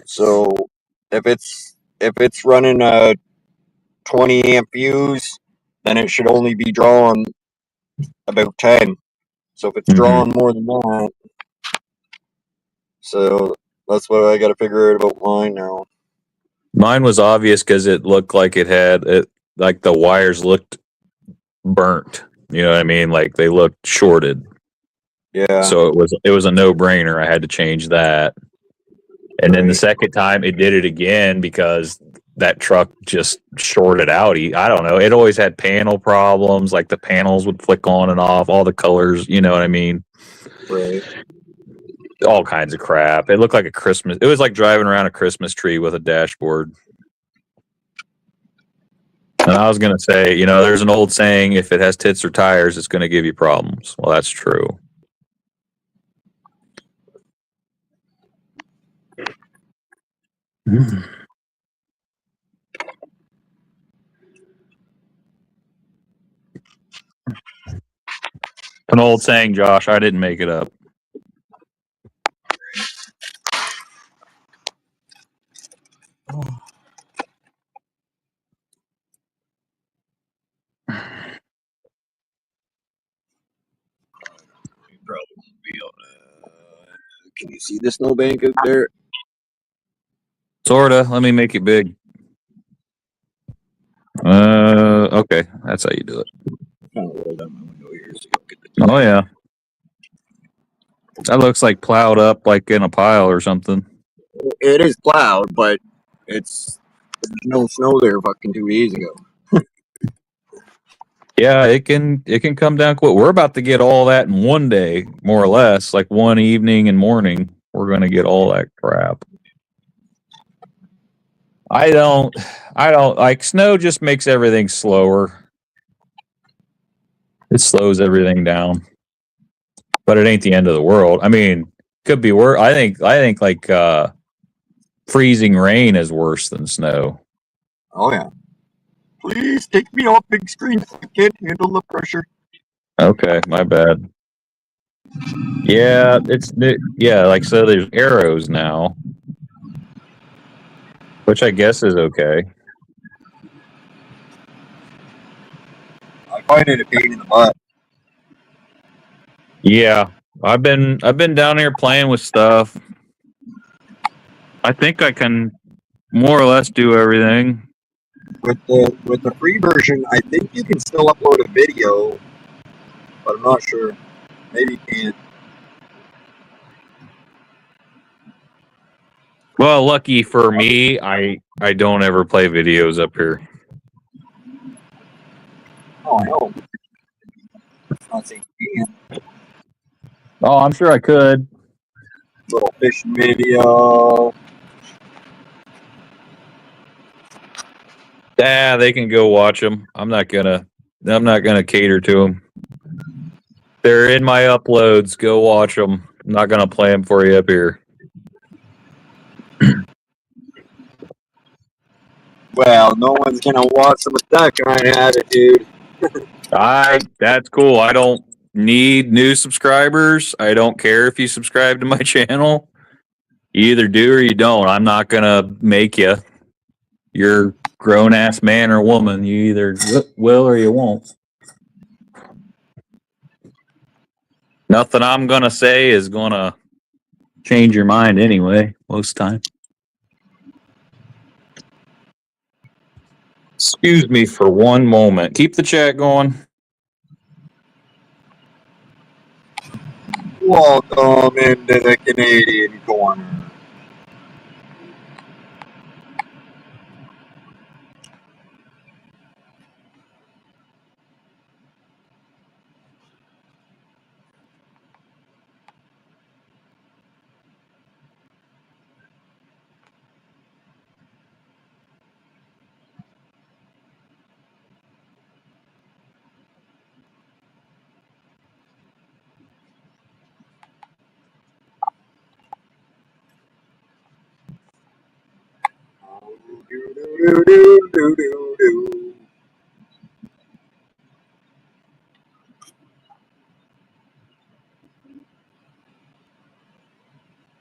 So if it's running a 20 amp fuse, then it should only be drawn about 10. So if it's drawn more than that, so that's what I got to figure out about mine now. Mine was obvious because it looked like it had it, like the wires looked burnt. You know what I mean? Like they looked shorted. Yeah. So it was a no brainer. I had to change that. And then the second time it did it again because that truck just shorted out. I don't know. It always had panel problems. Like the panels would flick on and off, all the colors. You know what I mean? Right. All kinds of crap. It looked like it was like driving around a Christmas tree with a dashboard. And I was going to say, you know, there's an old saying, if it has tits or tires, it's going to give you problems. Well, that's true. An old saying, Josh. I didn't make it up. Can you see the snowbank out there? Sorta. Let me make it big. Okay. That's how you do it. Kind of roll down my window here so you get Oh, yeah. That looks like plowed up like in a pile or something. It is plowed, but there's no snow there fucking 2 days ago. Yeah, it can come down quick. We're about to get all that in one day, more or less, like one evening and morning. We're going to get all that crap. I don't like snow. Just makes everything slower. It slows everything down, but it ain't the end of the world. I mean, could be worse. I think like freezing rain is worse than snow. Oh yeah. Please take me off big screen. I can't handle the pressure. Okay, my bad. Yeah, like so. There's arrows now, which I guess is okay. I find it a pain in the butt. Yeah, I've been down here playing with stuff. I think I can more or less do everything. With the free version, I think you can still upload a video, but I'm not sure. Maybe you can't. Well, lucky for me, I don't ever play videos up here. Oh, I know. I'm not saying you can't. Oh, I'm sure I could. Little fishing video. Yeah, they can go watch them. I'm not gonna cater to them. They're in my uploads. Go watch them. I'm not gonna play them for you up here. Well, no one's gonna watch them with that kind of attitude. That's cool. I don't need new subscribers. I don't care if you subscribe to my channel. You either do or you don't. I'm not gonna make you. You're grown ass man or woman. You either will or you won't. Nothing I'm gonna say is gonna change your mind anyway. Most time. Excuse me for one moment. Keep the chat going. Welcome into the Canadian corner.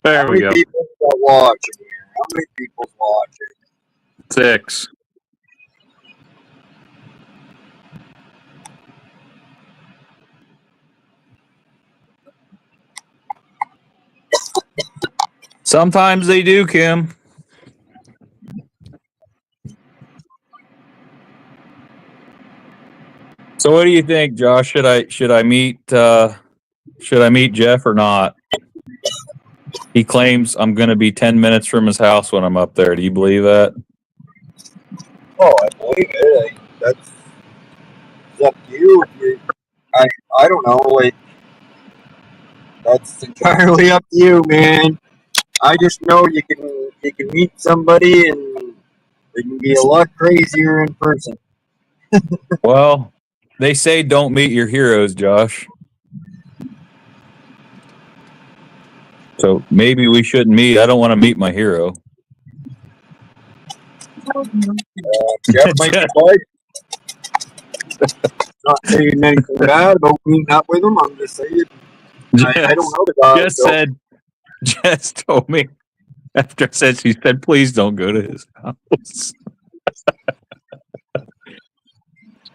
There How we many go. people are watching here? How many people's watching? 6. Sometimes they do, Kim. So what do you think, Josh? Should I meet Jeff or not? He claims I'm going to be 10 minutes from his house when I'm up there. Do you believe that? Oh, I believe it. That's it's up to you. I don't know. Like that's entirely up to you, man. I just know you can meet somebody and it can be a lot crazier in person. Well, they say don't meet your heroes, Josh. So maybe we shouldn't meet. I don't want to meet my hero. Jeff might be fine. Not saying anything bad about meeting up with him. I'm just saying I don't know the guy. Jess told me after I said, she said, please don't go to his house.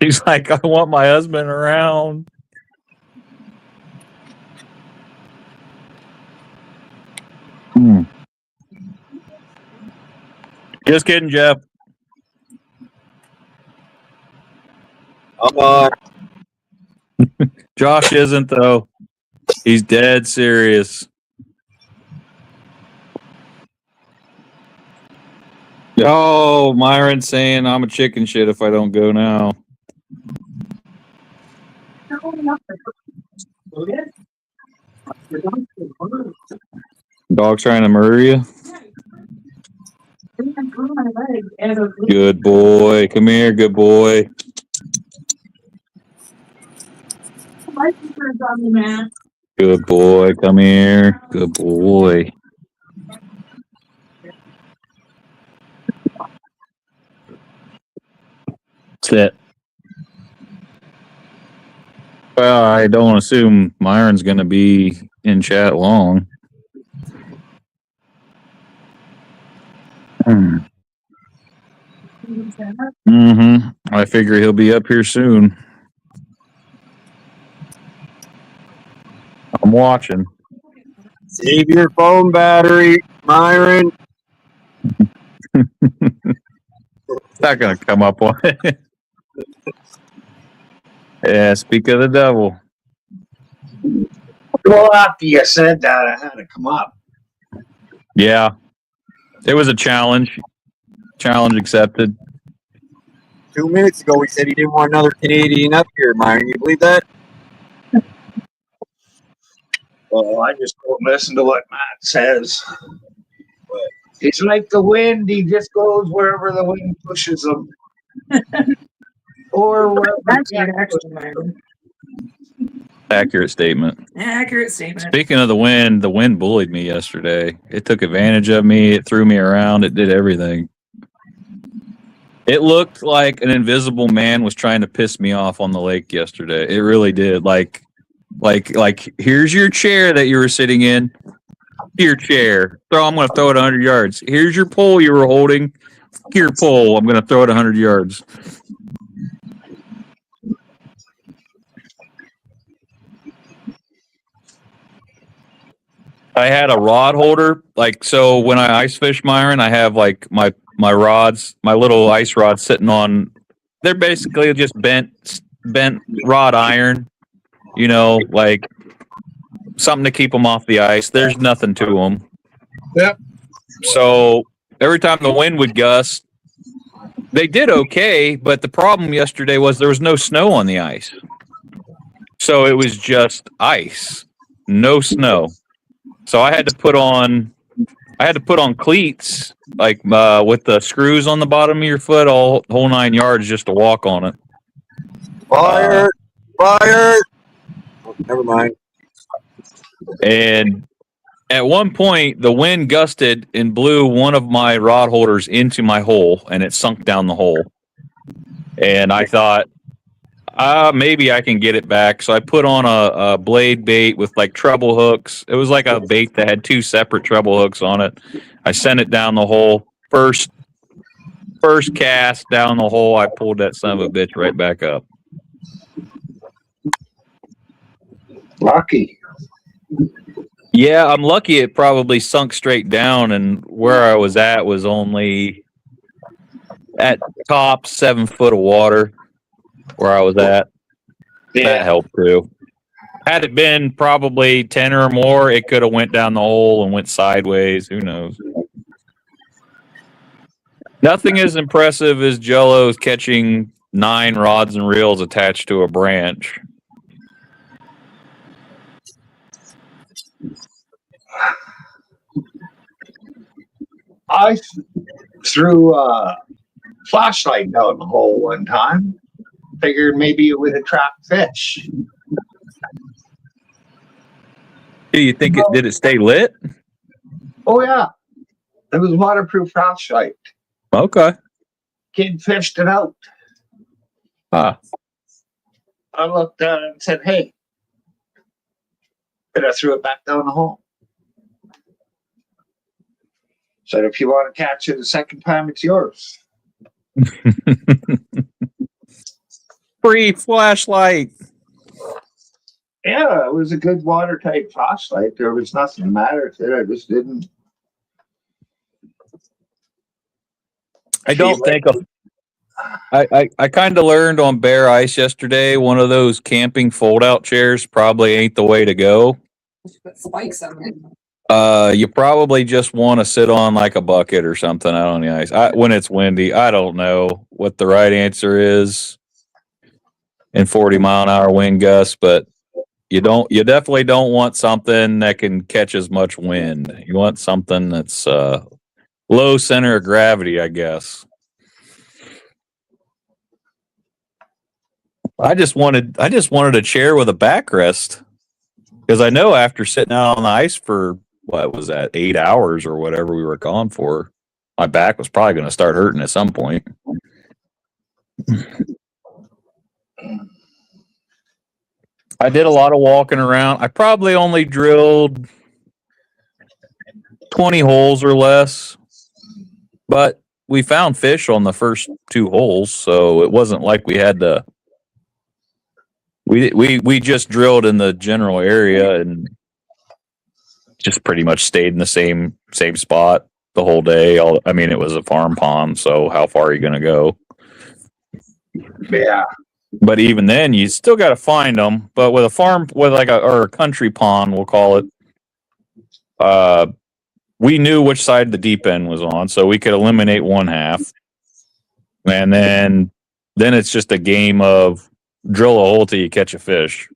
She's like, I want my husband around. Just kidding, Jeff. I'm not. Josh isn't, though. He's dead serious. Oh, Myron's saying I'm a chicken shit if I don't go now. Dog's trying to murder you? Good boy. Come here, good boy. Good boy. Come here. Good boy. Sit. Well, I don't assume Myron's going to be in chat long. I figure he'll be up here soon. I'm watching. Save your phone battery, Myron. It's not going to come up on it. Yeah, speak of the devil. Well, after you said that, I had to come up. Yeah. It was a challenge. Challenge accepted. 2 minutes ago, he said he didn't want another Canadian up here, Myron. You believe that? Well, I just don't listen to what Matt says. He's like the wind. He just goes wherever the wind pushes him. Or wherever That's the an wind actual pushes him. Myron. Accurate statement. Accurate statement. Speaking of the wind bullied me yesterday. It took advantage of me. It threw me around. It did everything. It looked like an invisible man was trying to piss me off on the lake yesterday. It really did. Like, here's your chair that you were sitting in. Your chair. I'm going to throw it 100 yards. Here's your pole you were holding. Your pole. I'm going to throw it 100 yards. I had a rod holder. Like, so when I ice fish, Myron, I have like my rods, my little ice rods sitting on. They're basically just bent rod iron. You know, like something to keep them off the ice. There's nothing to them. Yep. So every time the wind would gust, they did okay. But the problem yesterday was there was no snow on the ice. So it was just ice, no snow. So I had to put on cleats, like with the screws on the bottom of your foot, whole 9 yards, just to walk on it. Fire! Fire! Oh, never mind. And at one point, the wind gusted and blew one of my rod holders into my hole, and it sunk down the hole. And I thought, maybe I can get it back. So I put on a blade bait with like treble hooks. It was like a bait that had 2 separate treble hooks on it. I sent it down the hole. First cast down the hole, I pulled that son of a bitch right back up. Lucky. Yeah, I'm lucky it probably sunk straight down, and where I was at was only at top 7 foot of water where I was at. Yeah. That helped too. Had it been probably 10 or more, it could have went down the hole and went sideways. Who knows? Nothing as impressive as Jello's catching 9 rods and reels attached to a branch. I threw a flashlight down the hole one time. Figured maybe it would attract fish. Do you think did it stay lit? Oh yeah, it was waterproof flashlight. Okay. Kid fished it out. Ah. I looked at it and said, "Hey," and I threw it back down the hole. Said, "If you want to catch it a second time, it's yours." Free flashlight. Yeah, it was a good watertight flashlight. There was nothing the matter with it. I just didn't. I don't think I kind of learned on bare ice yesterday. One of those camping fold-out chairs probably ain't the way to go. Put spikes on it. You probably just want to sit on like a bucket or something out on the ice. When it's windy, I don't know what the right answer is in 40-mile-an-hour wind gusts, but you definitely don't want something that can catch as much wind. You want something that's low center of gravity, I guess. I just wanted a chair with a backrest, because I know after sitting out on the ice for what was that, 8 hours or whatever we were gone for, my back was probably going to start hurting at some point. I did a lot of walking around. I probably only drilled 20 holes or less, but we found fish on the first 2 holes, so it wasn't like we had to. We just drilled in the general area and just pretty much stayed in the same spot the whole day. I mean, it was a farm pond, so how far are you going to go? Yeah. But even then, you still got to find them. But with a farm, with like a country pond, we'll call it, we knew which side the deep end was on, so we could eliminate one half. And then it's just a game of drill a hole till you catch a fish.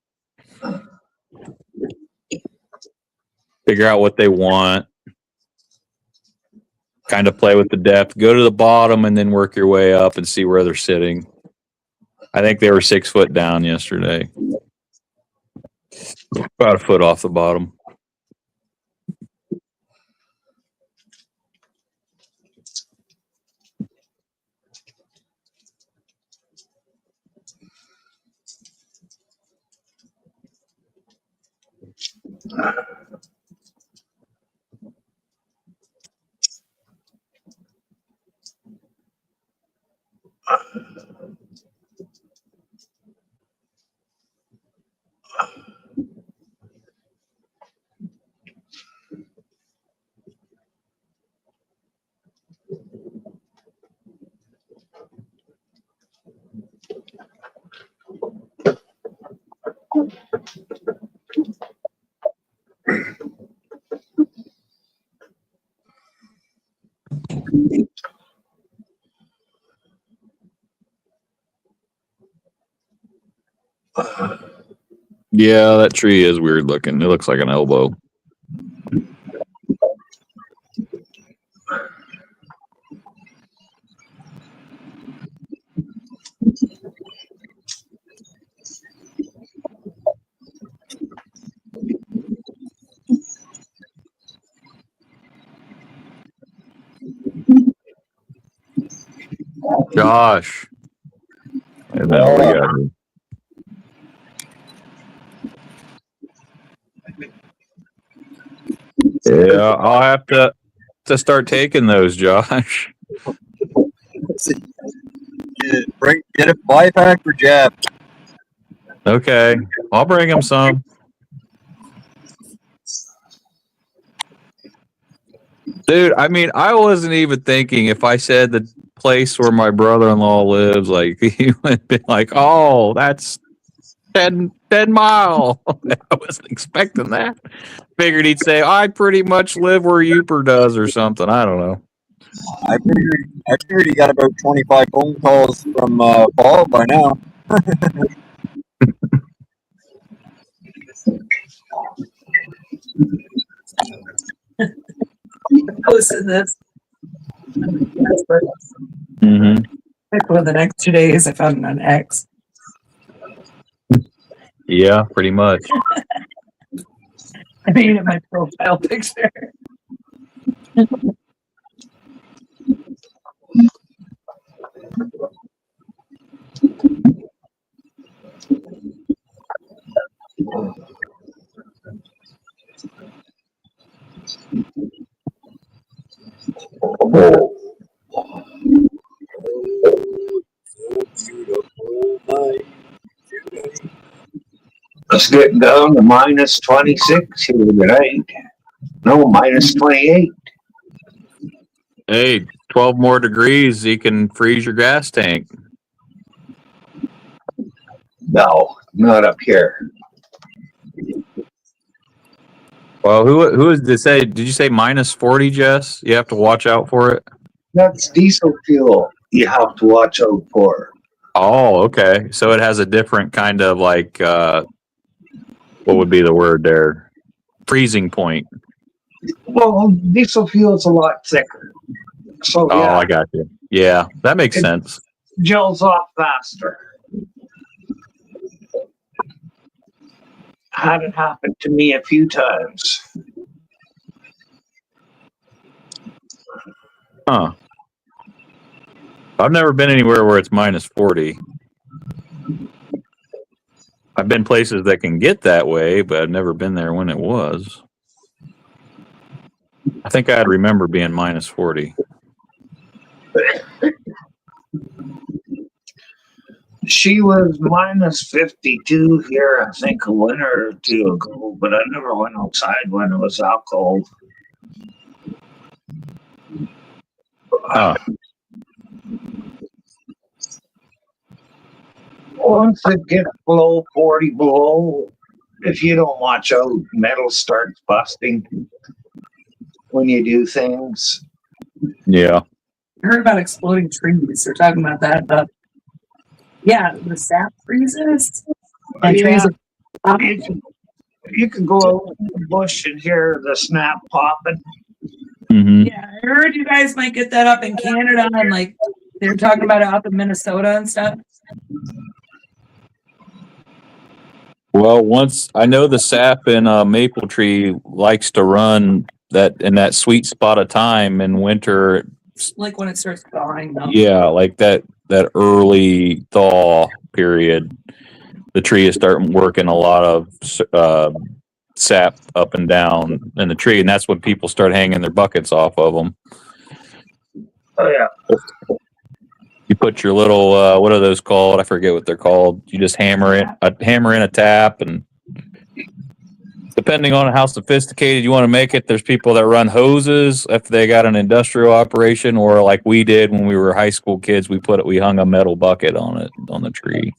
Figure out what they want. Kind of play with the depth. Go to the bottom and then work your way up and see where they're sitting. I think they were 6 foot down yesterday. About a foot off the bottom. Yeah, that tree is weird looking. It looks like an elbow. Josh. And then we got him. Yeah, I'll have to start taking those, Josh. Get a 5-pack for Jeff. Okay, I'll bring him some. Dude, I mean, I wasn't even thinking if I said the place where my brother-in-law lives, like, he would be like, oh, that's 10 mile. I wasn't expecting that. Figured he'd say, I pretty much live where Uper does or something. I don't know. I figured he got about 25 phone calls from Paul by now. Posting this. Mm-hmm. For the next 2 days, I found it on X. Yeah, pretty much. I made it my profile picture. It's getting down to minus 26 here tonight. No, minus 28. Hey, 12 more degrees, you can freeze your gas tank. No, not up here. Well, who is to say? Did you say minus 40, Jess? You have to watch out for it. That's diesel fuel you have to watch out for. Oh, okay. So it has a different kind of like, what would be the word there? Freezing point. Well, diesel fuel's a lot thicker. So Oh, yeah, I got you. Yeah, that makes It- sense. gels off faster. Had it happen to me a few times. Huh. I've never been anywhere where it's minus 40. I've been places that can get that way, but I've never been there when it was. I think I'd remember being minus 40. She was minus 52 here, I think, a winter or two ago, but I never went outside when it was that cold. Huh. Once it gets below 40 below, if you don't watch out, metal starts busting when you do things. Yeah. I heard about exploding trees. They're talking about that. But yeah, the sap freezes and Yeah. trees. Are You can go out in the bush and hear the snap popping. Mm-hmm. yeah, I heard you guys might get that up in Canada and like they're talking about it up in Minnesota and stuff. Well, once I know the sap in a maple tree likes to run that in that sweet spot of time in winter. Like when it starts thawing though. Yeah, like that early thaw period. The tree is starting working a lot of sap up and down in the tree, and that's when people start hanging their buckets off of them. Oh, yeah. You put your little what are those called? I forget what they're called. You just hammer in a tap, and depending on how sophisticated you want to make it, there's people that run hoses if they got an industrial operation, or like we did when we were high school kids, we hung a metal bucket on it on the tree.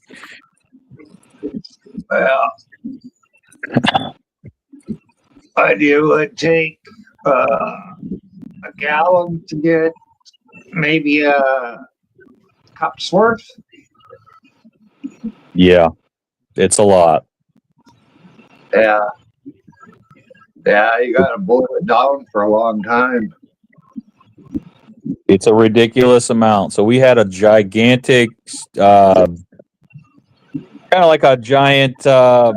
Well, idea would take a gallon to get maybe a cup's worth. Yeah, it's a lot. Yeah. Yeah, you got to boil it down for a long time. It's a ridiculous amount. So we had a gigantic, kind of like a giant, I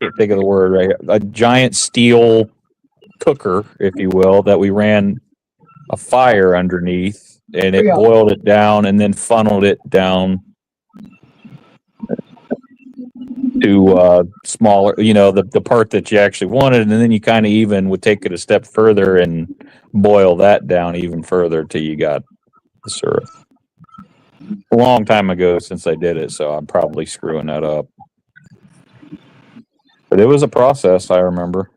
can't think of the word right here, a giant steel cooker, if you will, that we ran a fire underneath, and it Yeah. boiled it down and then funneled it down to smaller, the part that you actually wanted, and then you kind of even would take it a step further and boil that down even further till you got the syrup. A long time ago since I did it, so I'm probably screwing that up. But it was a process, I remember.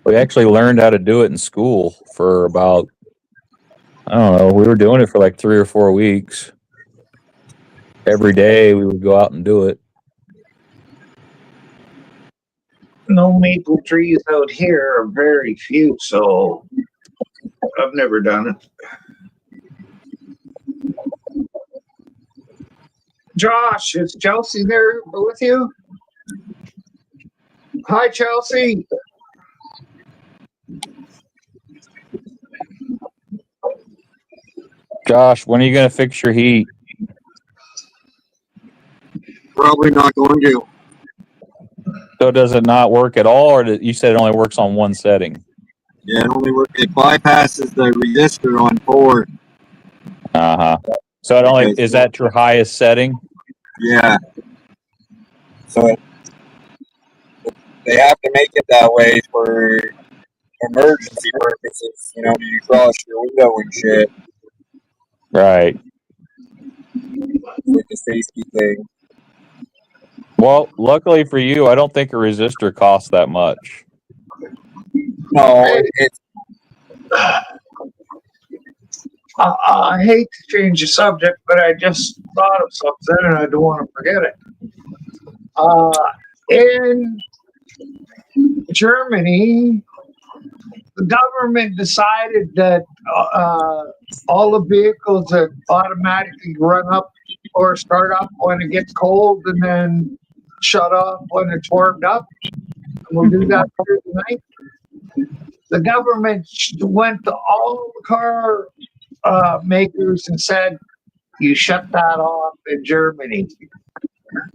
We actually learned how to do it in school for about, I don't know, we were doing it for like 3 or 4 weeks. Every day we would go out and do it. No maple trees out here are very few, so I've never done it. Josh, is Chelsea there with you? Hi, Chelsea. Josh, when are you going to fix your heat? Probably not going to. So does it not work at all, or you said it only works on one setting? Yeah, it only works. It bypasses the resistor on 4. Uh-huh. So it only is that your highest setting? Yeah. So they have to make it that way for emergency purposes. You know, you cross your window and shit Right. with the safety thing. Well, luckily for you, I don't think a resistor costs that much. No, it's I hate to change the subject, but I just thought of something and I don't want to forget it. In Germany, the government decided that all the vehicles that automatically run up or start up when it gets cold and then shut off when it's warmed up. And we'll do that for tonight. the government went to all the car makers and said, you shut that off in Germany.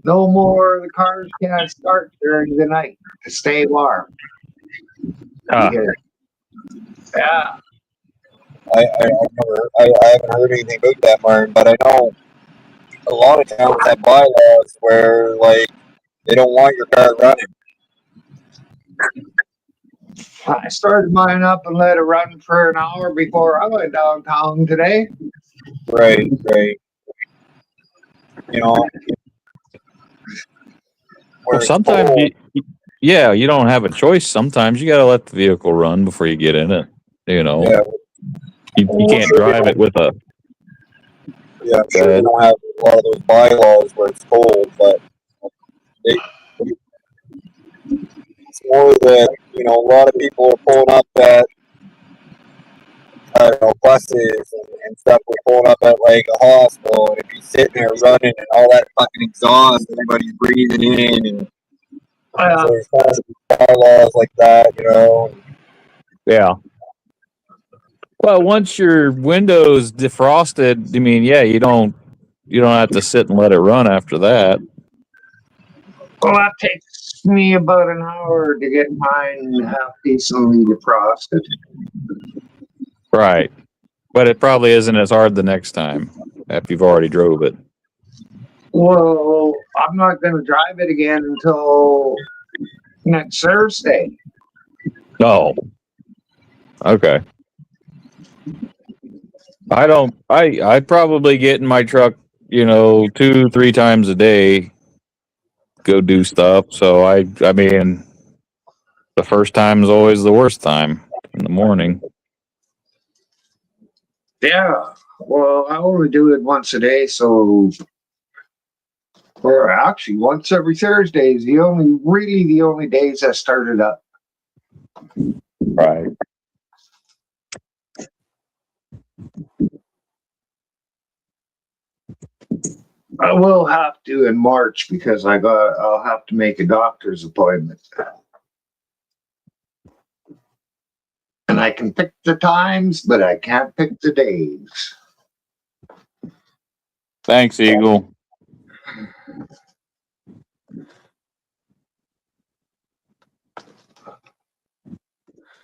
No more, the cars can't start during the night to stay warm. Huh. Yeah. I haven't heard anything about that, Martin, but I know a lot of towns have bylaws where, like, they don't want your car running. I started mine up and let it run for an hour before I went downtown today. Right. You know, Well, sometimes, you don't have a choice. Sometimes you got to let the vehicle run before you get in it. You know, Yeah. you can't drive it with a. Yeah, I'm sure they don't have a lot of those bylaws where it's cold, but it's more that, you know, a lot of people are pulling up at, I don't know, buses and stuff. We're pulling up at, like, a hospital, and if you're sitting there running and all that fucking exhaust, everybody's breathing in, and so there's kind of bylaws like that, you know. Yeah. Well, once your window's defrosted, I mean, yeah, you don't have to sit and let it run after that. Well, that takes me about an hour to get mine half decently defrosted. Right. But it probably isn't as hard the next time after you've already drove it. Well, I'm not going to drive it again until next Thursday. Oh. Okay. I probably get in my truck, 2-3 times a day, go do stuff. So I mean, the first time is always the worst time in the morning. Yeah. Well, I only do it once a day, so, or actually once every Thursday is the only days I started up. Right. I will have to in March because I'll have to make a doctor's appointment. And I can pick the times, but I can't pick the days. Thanks, Eagle.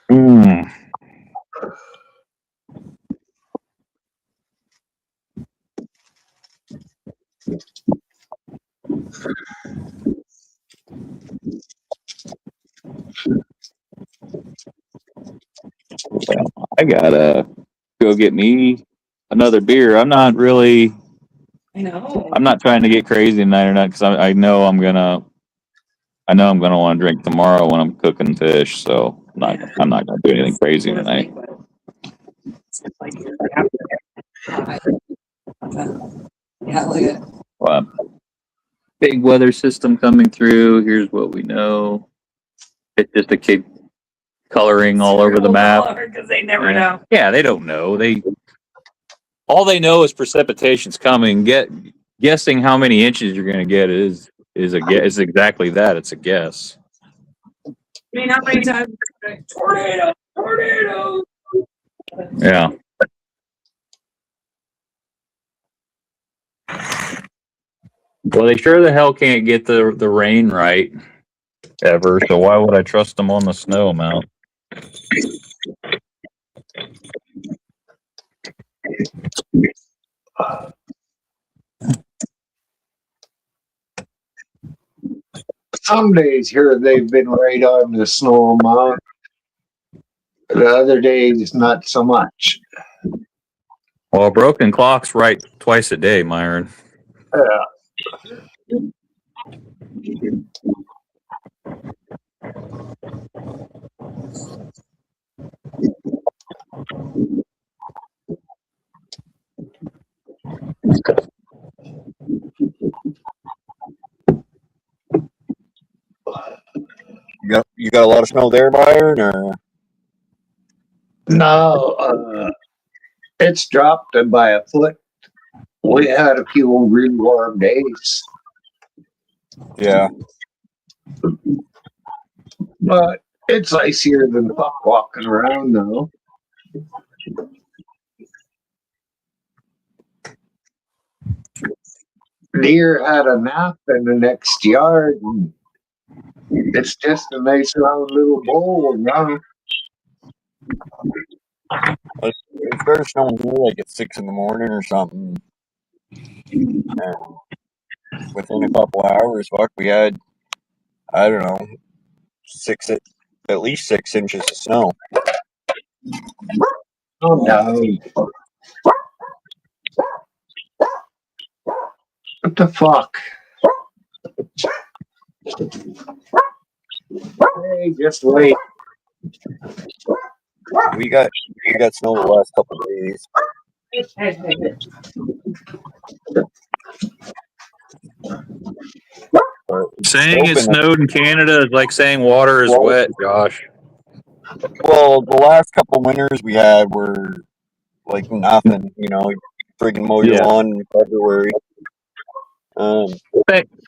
Well, I gotta go get me another beer. I'm not really. I know. I'm not trying to get crazy tonight or not because I know I'm gonna want to drink tomorrow when I'm cooking fish. So I'm not gonna do anything crazy tonight. Yeah, look at it. Well, big weather system coming through. Here's what we know. It's just a kid coloring all over the map Because they never know. Yeah, they don't know. All they know is precipitation's coming. Guessing how many inches you're going to get is exactly that. It's a guess. I mean, how many times? Tornado! Yeah. Well, they sure the hell can't get the rain right ever. So why would I trust them on the snow amount? Some days here they've been right on the snow amount. The other days, not so much. Well, a broken clock's right twice a day, Myron. Yeah. You got a lot of snow there, Byron, or? No, it's dropped by a foot. We had a few really warm days. Yeah. But It's icier than fuck walking around though. Deer had a nap in the next yard. And it's just a nice round little bowl now. It started snowing here like at 6 in the morning or something. And within a couple hours, fuck, we had, I don't know, at least 6 inches of snow. Oh no. What the fuck? Hey, just wait. We got snow the last couple of days. But Saying it hoping- snowed in Canada is like saying water is wet, Josh. Well, the last couple of winters we had were like nothing. You know, friggin' mow your Yeah. lawn in February.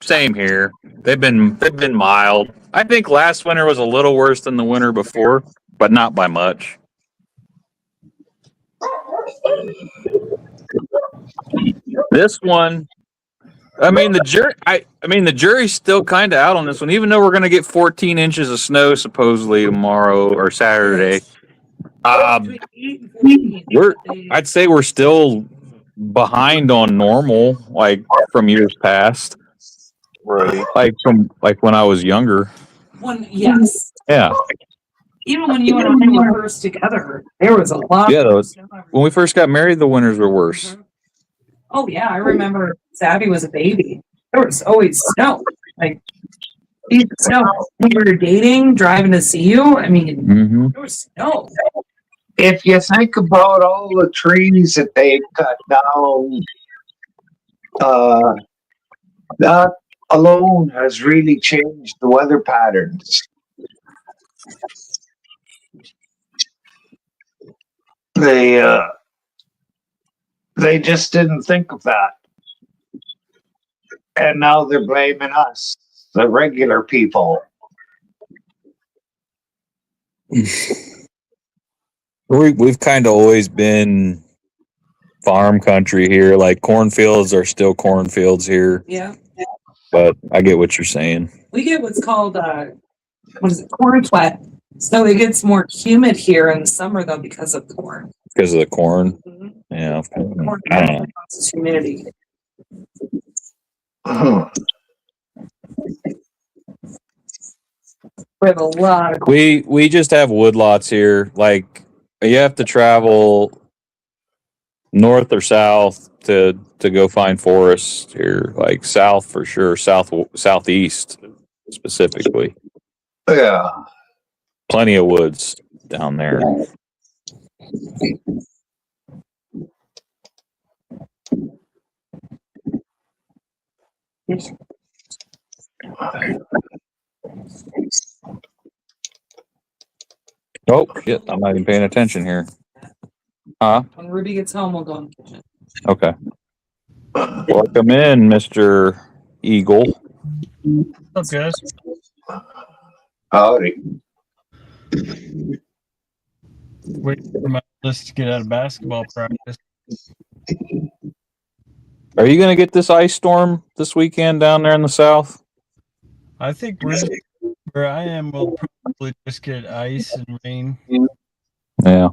Same here. They've been mild. I think last winter was a little worse than the winter before, but not by much. This one, I mean the jury's still kind of out on this one, even though we're going to get 14 inches of snow supposedly tomorrow or Saturday. I'd say we're still behind on normal, like from years past, Right. like when I was younger. Yes. Yeah, Even when you and I were first together, there was a lot. Yeah, of those- snow everywhere. when we first got married, the winters were worse. Oh yeah, I remember Abby was a baby. There was always snow. Like deep snow. When we were dating, driving to see you, I mean, Mm-hmm. there was snow. If you think about all the trees that they cut down, that alone has really changed the weather patterns. They just didn't think of that. And now they're blaming us, the regular people. We've kind of always been farm country here. Like cornfields are still cornfields here, Yeah. but I get what you're saying. We get what's called what is it, corn sweat. So it gets more humid here in the summer though because of corn. Because of the corn. Mhm. Yeah. Corn I don't know. causes humidity. We have a lot of We just have woodlots here. Like you have to travel north or south to go find forests here. Like south for sure, southeast specifically. Yeah. Plenty of woods down there. Oh shit! I'm not even paying attention here. when Ruby gets home, we'll go in the kitchen. Okay. Welcome in, Mr. Eagle. What's up, guys? Howdy. Waiting for my list to get out of basketball practice. Are you going to get this ice storm this weekend down there in the south? I think where I am, we'll probably just get ice and rain. Yeah.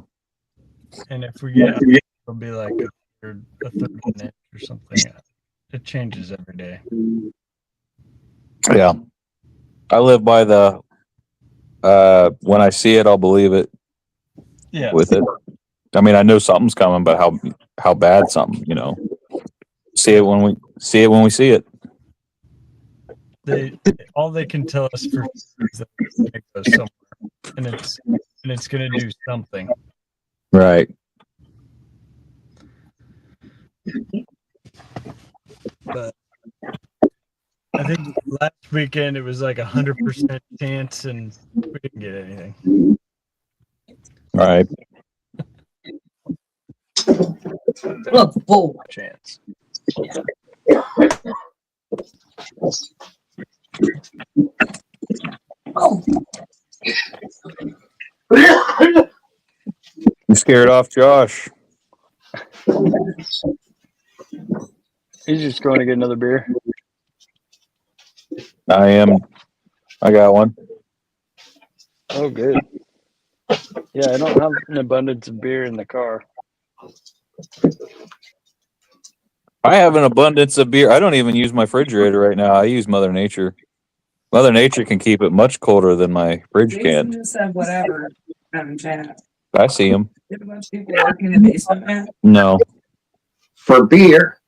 And if we get ice, it'll be like a third of an inch or something. It changes every day. Yeah. I live by the when I see it, I'll believe it Yeah. with it. I mean, I know something's coming, but how bad something, you know. See it when we see it. All they can tell us for sure is that it's going to go somewhere, and it's going to do something. Right. But I think last weekend it was like 100% chance, and we didn't get anything. Right. Well, bull. Chance. Oh. scared off Josh. He's just going to get another beer. I am. I got one. Oh, good. Yeah, I don't have an abundance of beer in the car. I have an abundance of beer. I don't even use my refrigerator right now. I use Mother Nature. Mother Nature can keep it much colder than my fridge Jason can. just said whatever. Having chat. I see them. Did a bunch of people working in the basement, man? No. For beer.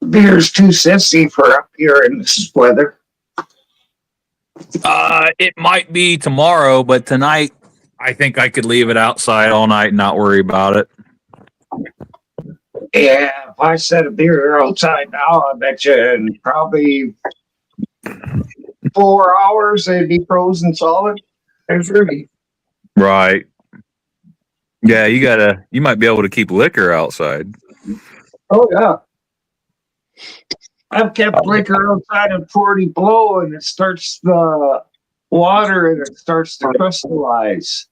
Beer's too sissy for up here in this weather. It might be tomorrow, but tonight I think I could leave it outside all night and not worry about it. Yeah, if I set a beer outside now, I bet you in probably 4 hours it'd be frozen solid. There's Ruby. Right. Yeah, you might be able to keep liquor outside. Oh yeah. I've kept liquor outside at 40 below and it starts the water and it starts to crystallize.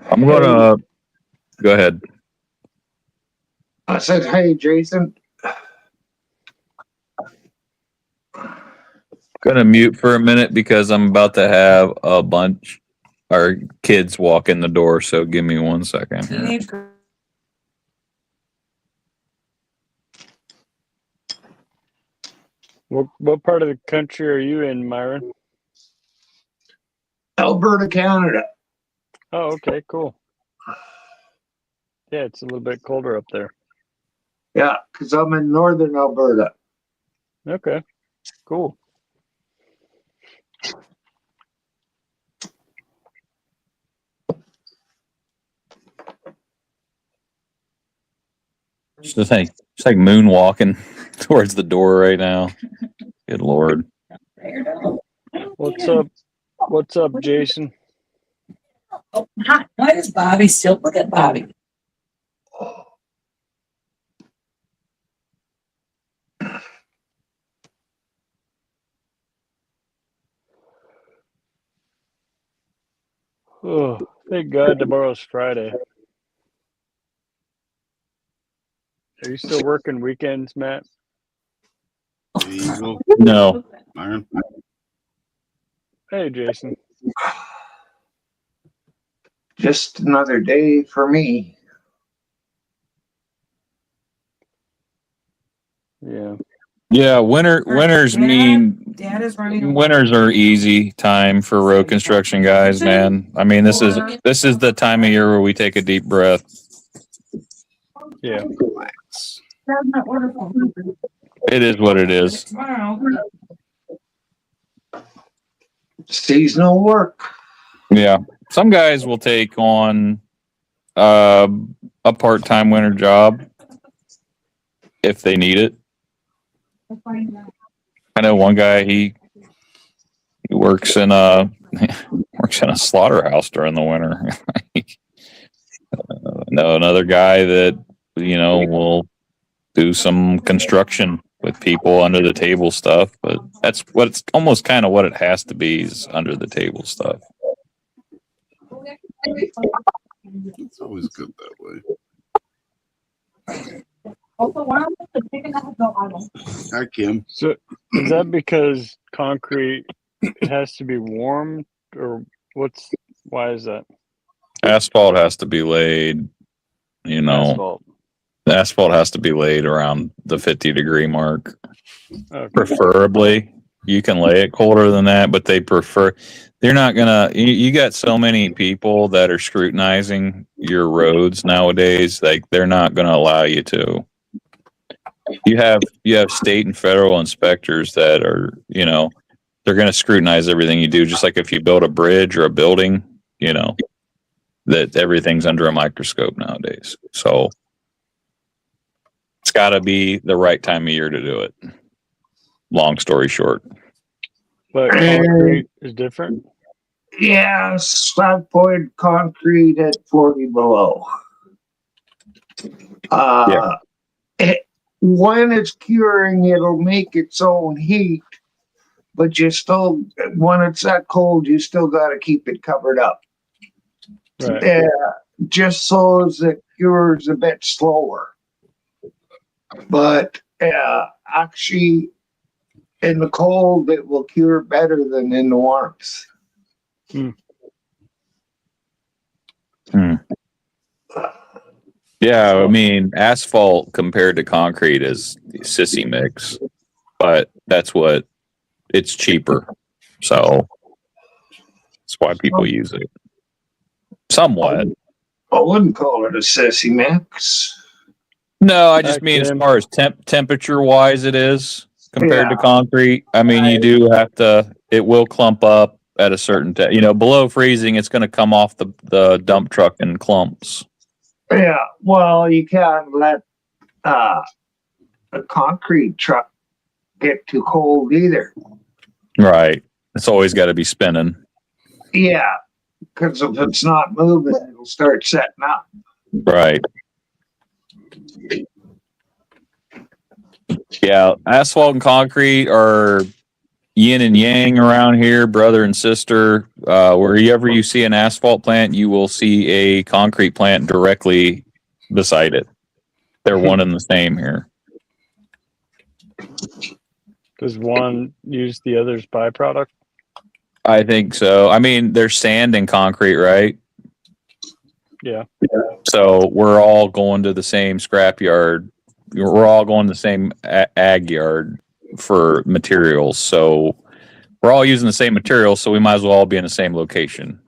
I'm gonna go ahead. I said, hey Jason. Gonna mute for a minute because I'm about to have a bunch our kids walk in the door, so give me 1 second. Teenage girl. What part of the country are you in, Myron? Alberta, Canada. Oh, okay, cool. Yeah, it's a little bit colder up there. Yeah, because I'm in northern Alberta. Okay, cool. It's like moonwalking towards the door right now. Good Lord. What's up? What's up, Jason? Oh, hi. Why is Bobby still? Look at Bobby. Oh, thank God tomorrow's Friday. Are you still working weekends, Matt? There you go, No. Myron. Hey, Jason. Just another day for me. Yeah. Yeah, winters mean Dad is running. winters are easy time for road construction guys, man. I mean, this is the time of year where we take a deep breath. Yeah. Relax. It is what it is. Tomorrow. Seasonal work. Yeah. Some guys will take on a part-time winter job if they need it. I know one guy, he works in a slaughterhouse during the winter. No, another guy that will do some construction with people under the table stuff, but that's what it's almost kind of what it has to be is under the table stuff. It's always good that way. Hi, Kim. So is that because concrete it has to be warmed, or why is that? Asphalt has to be laid, Asphalt. the asphalt has to be laid around the 50-degree mark. Okay. Preferably, you can lay it colder than that, but they're not gonna. You got so many people that are scrutinizing your roads nowadays, like they're not gonna allow you to. You have state and federal inspectors that are, they're gonna scrutinize everything you do, just like if you build a bridge or a building, that everything's under a microscope nowadays. So it's got to be the right time of year to do it. Long story short. But concrete is different. Yes, I've poured concrete at 40 below. When it's curing, it'll make its own heat. but you still, when it's that cold, you still got to keep it covered up. Right. Yeah, just so as it cures a bit slower. But actually, in the cold, it will cure better than in the warmth. Yeah, I mean, asphalt compared to concrete is sissy mix, but that's what it's cheaper. So that's why people use it. Somewhat. I wouldn't call it a sissy mix. No, I just mean as Kim. far as temperature wise, it is compared to Yeah. concrete. I mean, you do have to, it will clump up at a certain, below freezing, it's going to come off the dump truck in clumps. Yeah, well, you can't let a concrete truck get too cold either. Right. It's always got to be spinning. Yeah, because if it's not moving, it'll start setting up. Right. Yeah, asphalt and concrete are yin and yang around here, brother and sister. Wherever you see an asphalt plant, you will see a concrete plant directly beside it. They're one and the same here. Does one use the other's byproduct? I think so. I mean, there's sand and concrete, right? Yeah. So we're all going to the same scrap yard. We're all going to the same ag yard for materials. So we're all using the same materials, so we might as well all be in the same location.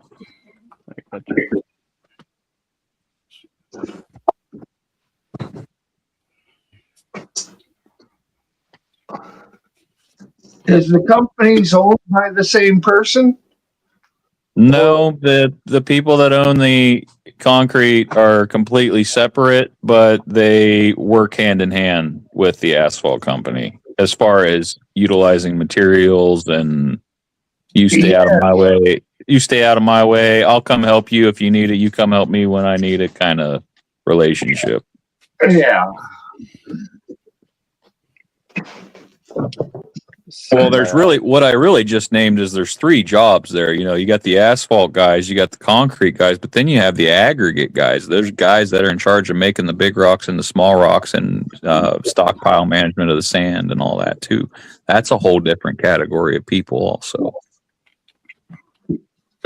Is the companies owned by the same person? No, the people that own the concrete are completely separate, but they work hand in hand with the asphalt company as far as utilizing materials, and you stay out of my way. You stay out of my way. I'll come help you if you need it. You come help me when I need it, kind of relationship. Yeah. Well, there's really, what I really just named is there's three jobs there. You got the asphalt guys, you got the concrete guys, but then you have the aggregate guys. There's guys that are in charge of making the big rocks and the small rocks and stockpile management of the sand and all that too. That's a whole different category of people also.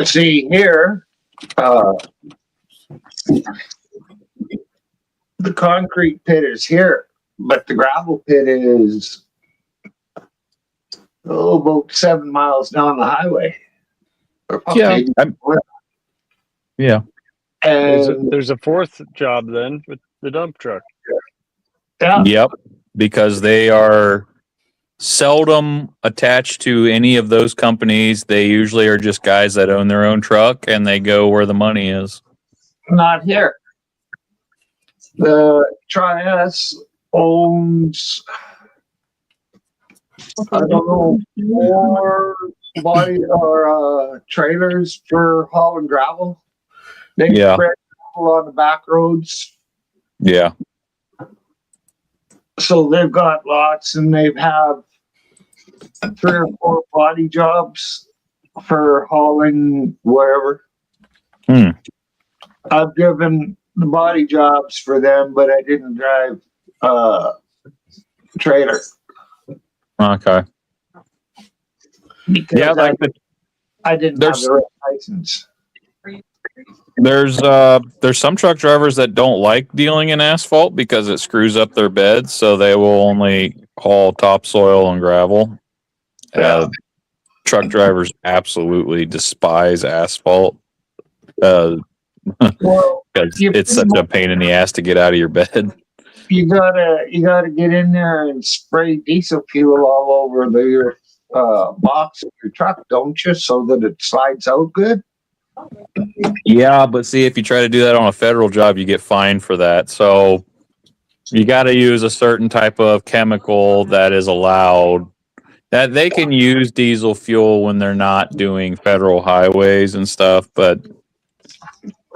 See here, the concrete pit is here, but the gravel pit is about 7 miles down the highway. Yeah. Yeah. And There's a fourth job then with the dump truck. yeah, Yep. Because they are seldom attached to any of those companies. They usually are just guys that own their own truck and they go where the money is. not here. The Tri-S owns, I don't know, 4 body or trailers for hauling gravel. They Yeah. spread gravel on the back roads. Yeah. So they've got lots, and they have 3 or 4 body jobs for hauling wherever. Hmm. I've driven the body jobs for them, but I didn't drive trailer. Okay. Because Yeah, like I didn't have the right license. there's some truck drivers that don't like dealing in asphalt because it screws up their beds, so they will only haul topsoil and gravel. Truck drivers absolutely despise asphalt Well, because it's such a pain in the ass to get out of your bed. you gotta get in there and spray diesel fuel all over your box of your truck, don't you? So that it slides out good. Yeah, but see, if you try to do that on a federal job, you get fined for that. So you got to use a certain type of chemical that is allowed. That they can use diesel fuel when they're not doing federal highways and stuff, but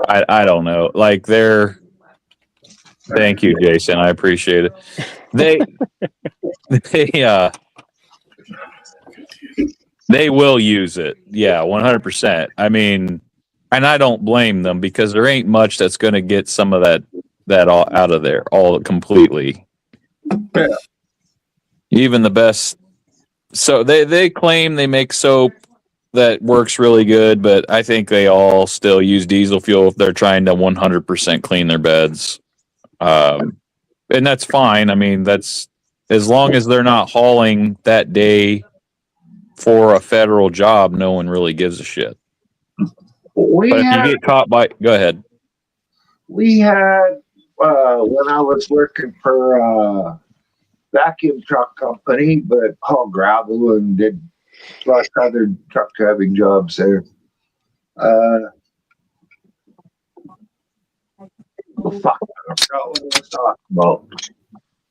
I don't know. Like thank you, Jason. I appreciate it. They will use it. Yeah, 100%. I mean, and I don't blame them because there ain't much that's going to get some of that all out of there all completely. Yeah. Even the best. So they claim they make soap that works really good, but I think they all still use diesel fuel if they're trying to 100% clean their beds. And that's fine. I mean, that's as long as they're not hauling that day for a federal job, no one really gives a shit. We But if had, you get caught by, go ahead. we had when I was working for a vacuum truck company, but hauled gravel and did plus other truck driving jobs there. Oh, fuck, I forgot what I was talking about.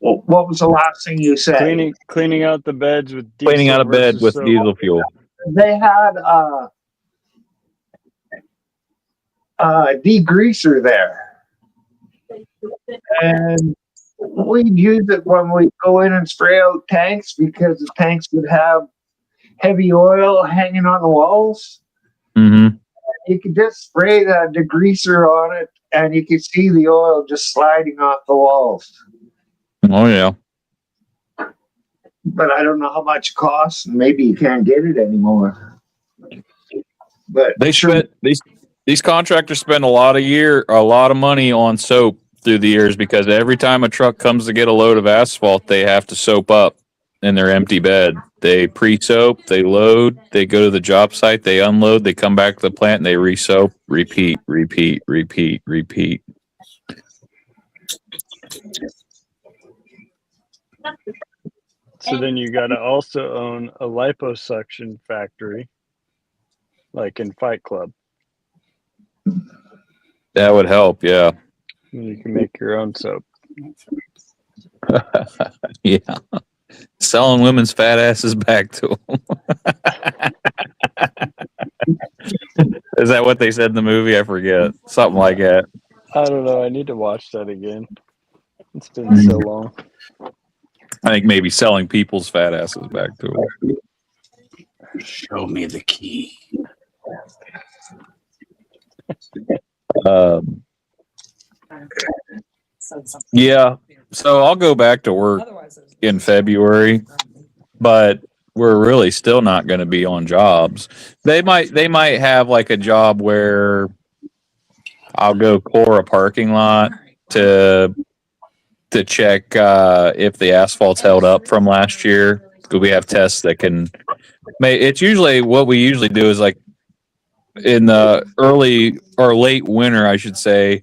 Well, what was the last thing you said? Cleaning out the beds with diesel Cleaning out of bed versus with soap. diesel fuel. They had degreaser there, and we'd use it when we go in and spray out tanks because the tanks would have heavy oil hanging on the walls. Mm-hmm. You could just spray that degreaser on it, and you could see the oil just sliding off the walls. Oh yeah. But I don't know how much it costs. Maybe you can't get it anymore. But They spent these contractors spend a lot of money on soap through the years because every time a truck comes to get a load of asphalt, they have to soap up in their empty bed. They pre-soap, they load, they go to the job site, they unload, they come back to the plant, and they re-soap, repeat. So then you got to also own a liposuction factory, like in Fight Club. That would help, yeah. You can make your own soap. Yeah. Selling women's fat asses back to them. Is that what they said in the movie? I forget. Something like that. I don't know. I need to watch that again. It's been so long. I think maybe selling people's fat asses back to them. Show me the key. Yeah. So I'll go back to work in February, but we're really still not going to be on jobs. They might have like a job where I'll go core a parking lot to check if the asphalt's held up from last year. Because we have tests that can. It's usually what we usually do is like in the early or late winter, I should say.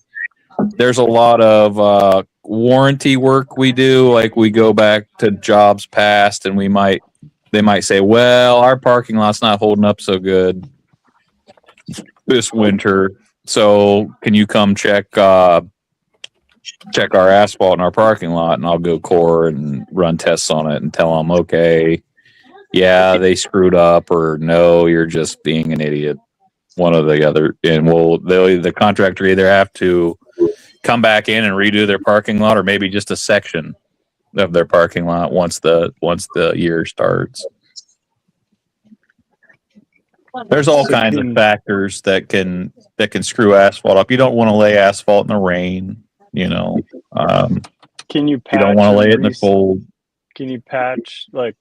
There's a lot of warranty work we do. Like we go back to jobs past, and they might say, "Well, our parking lot's not holding up so good this winter. So can you come check our asphalt in our parking lot?" And I'll go core and run tests on it and tell them, "Okay, yeah, they screwed up," or "No, you're just being an idiot." One or the other, and the contractor either have to come back in and redo their parking lot, or maybe just a section of their parking lot once the year starts. There's all kinds of factors that can screw asphalt up. You don't want to lay asphalt in the rain, you know. Can you patch? You don't want to lay it in the cold. Can you patch like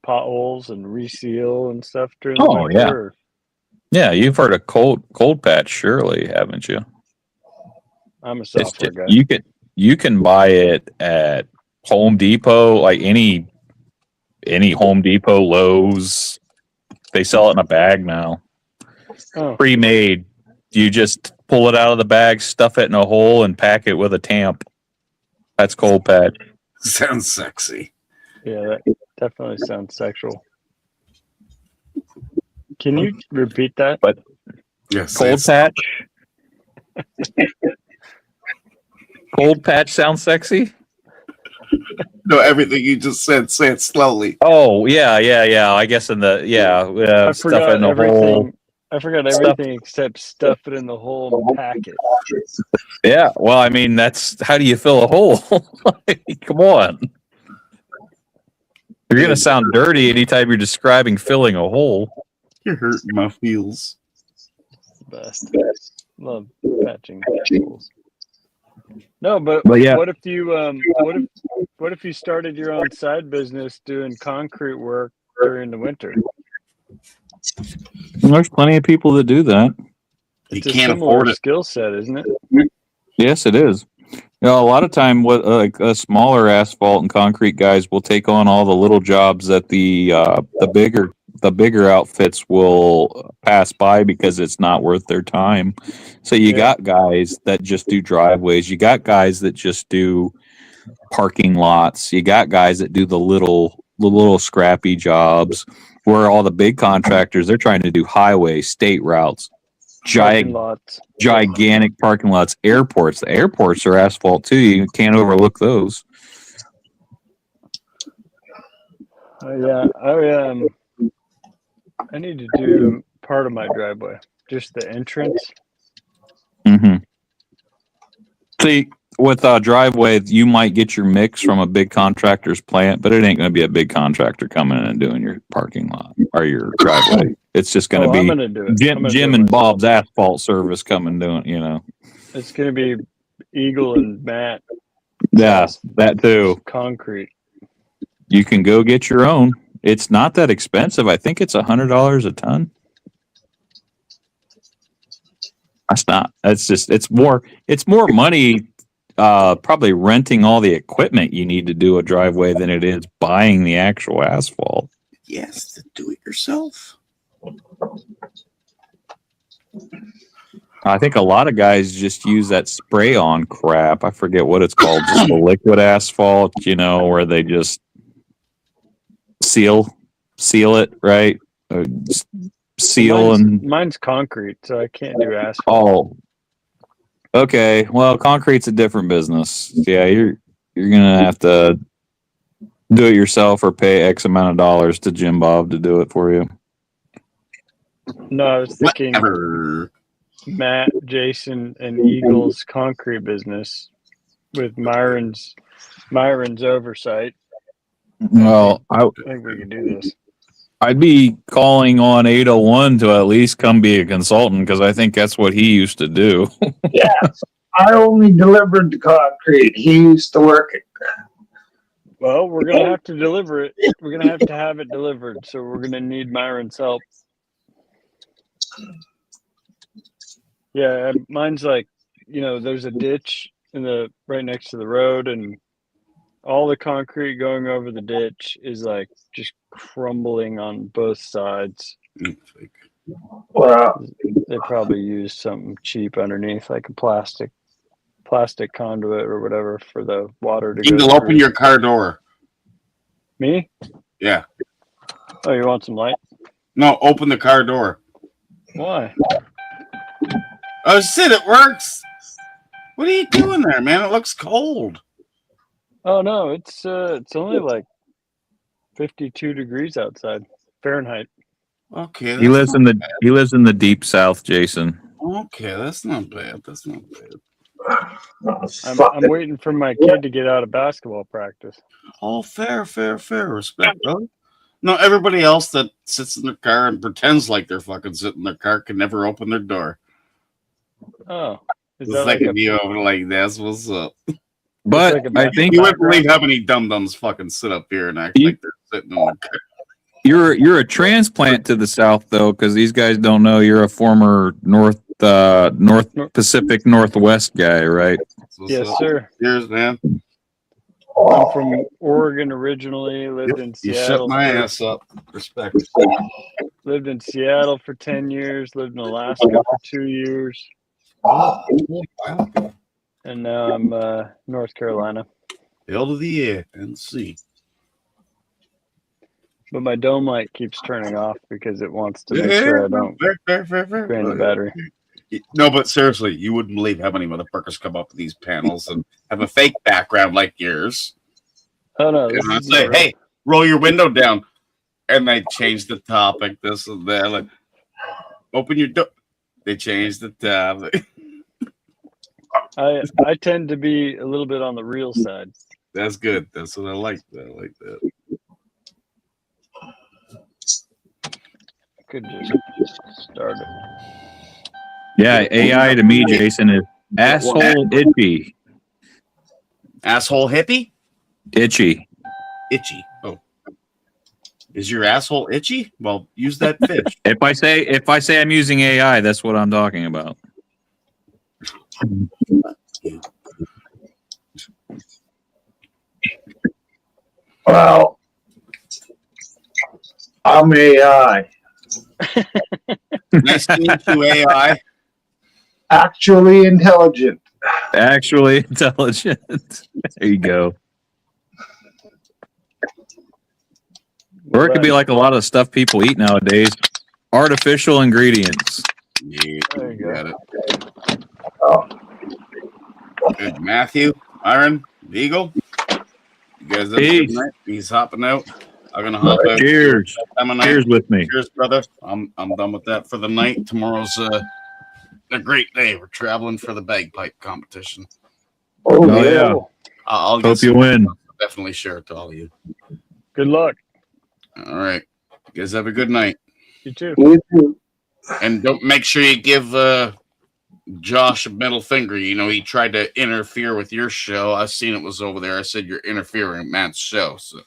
potholes and reseal and stuff during the Oh, winter? yeah. Or? Yeah, you've heard of cold patch, surely, haven't you? I'm a software guy. You can buy it at Home Depot, like any Home Depot, Lowe's. They sell it in a bag now, pre-made. You just pull it out of the bag, stuff it in a hole, and pack it with a tamp. That's cold patch. Sounds sexy. Yeah, that definitely sounds sexual. Can you repeat that? But Yes. cold patch. Cold patch sounds sexy. No, everything you just said. Say it slowly. Oh yeah. I guess in the I stuff forgot in the everything. hole. I forgot everything except stuff it in the hole and pack it. Yeah. Well, I mean, that's how do you fill a hole? Come on. You're gonna sound dirty anytime you're describing filling a hole. You're hurting my feels. Best. Love patching holes. No, but yeah, what if you what if you started your own side business doing concrete work during the winter? there's plenty of people that do that. You It's a can't similar afford it. skill set, isn't it? Yes, it is. You know, a lot of time, what like smaller asphalt and concrete guys will take on all the little jobs that the bigger outfits will pass by because it's not worth their time. So you Yeah. got guys that just do driveways. You got guys that just do parking lots. You got guys that do the little scrappy jobs. Where all the big contractors, they're trying to do highways, state routes, Parking lots. gigantic parking lots, airports. The airports are asphalt too. You can't overlook those. Yeah, I need to do part of my driveway, just the entrance. Mm-hmm. See, with a driveway, you might get your mix from a big contractor's plant, but it ain't going to be a big contractor coming in and doing your parking lot or your driveway. It's just going to I'm be gonna do it. I'm gonna Jim do it and myself. Bob's asphalt service coming doing. You know, It's gonna be Eagle and Matt yeah, that too. concrete. You can go get your own. It's not that expensive. I think it's $100 a ton. That's not. That's just. It's more money. Probably renting all the equipment you need to do a driveway than it is buying the actual asphalt. Yes, to do it yourself. I think a lot of guys just use that spray on crap. I forget what it's called. Just the liquid asphalt, you know, where they just seal it, right? Seal Mine's concrete, so I can't do asphalt. Oh, okay. Well, concrete's a different business. Yeah, you're gonna have to do it yourself or pay X amount of dollars to Jim Bob to do it for you. No, I was thinking Whatever. Matt, Jason, and Eagle's concrete business with Myron's oversight. Well, I think we could do this. I'd be calling on 801 to at least come be a consultant because I think that's what he used to do. Yeah, I only delivered the concrete. He used to work it. Well, we're gonna have to deliver it. We're gonna have to have it delivered, so we're gonna need Myron's help. Yeah, mine's like, there's a ditch right next to the road, and all the concrete going over the ditch is like just crumbling on both sides. Well, They probably used something cheap underneath, like a plastic conduit or whatever for the water to go Eagle, through. open your car door. Me? Yeah. Oh, you want some light? No, open the car door. Why? Oh shit, it works. What are you doing there, man? It looks cold. Oh no, it's only like 52 degrees outside Fahrenheit. Okay. He lives in the deep south, Jason. Okay, that's not bad. That's not bad. I'm waiting for my kid to get out of basketball practice. Oh, fair. Respect, brother. No, everybody else that sits in their car and pretends like they're fucking sitting in their car can never open their door. Oh, is The that like second you open, like, that's what's up. But like a I think You wouldn't believe how many dum-dums fucking sit up here and act like they're sitting in their car. you're a transplant to the south though, because these guys don't know you're a former North Pacific Northwest guy, right? Yes, sir. Cheers, man. I'm from Oregon originally. Lived in You Seattle. shut my ass up. Respect. Lived in Seattle for 10 years. Lived in Alaska for 2 years, and now I'm North Carolina. L to the A and C. But my dome light keeps turning off because it wants to make sure I don't Fair. drain the battery. No, but seriously, you wouldn't believe how many motherfuckers come up with these panels and have a fake background like yours. Oh no! And This I is say, real. hey, roll your window down. And they change the topic, this and that. Like, open your door. They change the topic. I tend to be a little bit on the real side. That's good. That's what I like. I like that. could just start it. Yeah, AI to me, Jason, is asshole itchy. Asshole hippie? Itchy. Itchy. Oh. Is your asshole itchy? Well, use that fish. If I say I'm using AI, that's what I'm talking about. Well, I'm AI. Nice to meet you, AI. Actually intelligent. Actually intelligent. There you go. Or it could be like a lot of stuff people eat nowadays. Artificial ingredients. Yeah, There you you got go. it. Oh, Good. Matthew, Aaron, Eagle. You guys have a good Peace. night. He's hopping out. I'm gonna hop out. Cheers. Time of night. Cheers with me. Cheers, brother. I'm done with that for the night. Tomorrow's a great day. We're traveling for the bagpipe competition. oh, Oh, yeah. I'll get Hope you some- win. I'll definitely share it to all of you. Good luck. All right. You guys have a good night. You too. You too. And don't make sure you give Josh a middle finger. You know, he tried to interfere with your show. I seen it was over there. I said you're interfering with Matt's show. So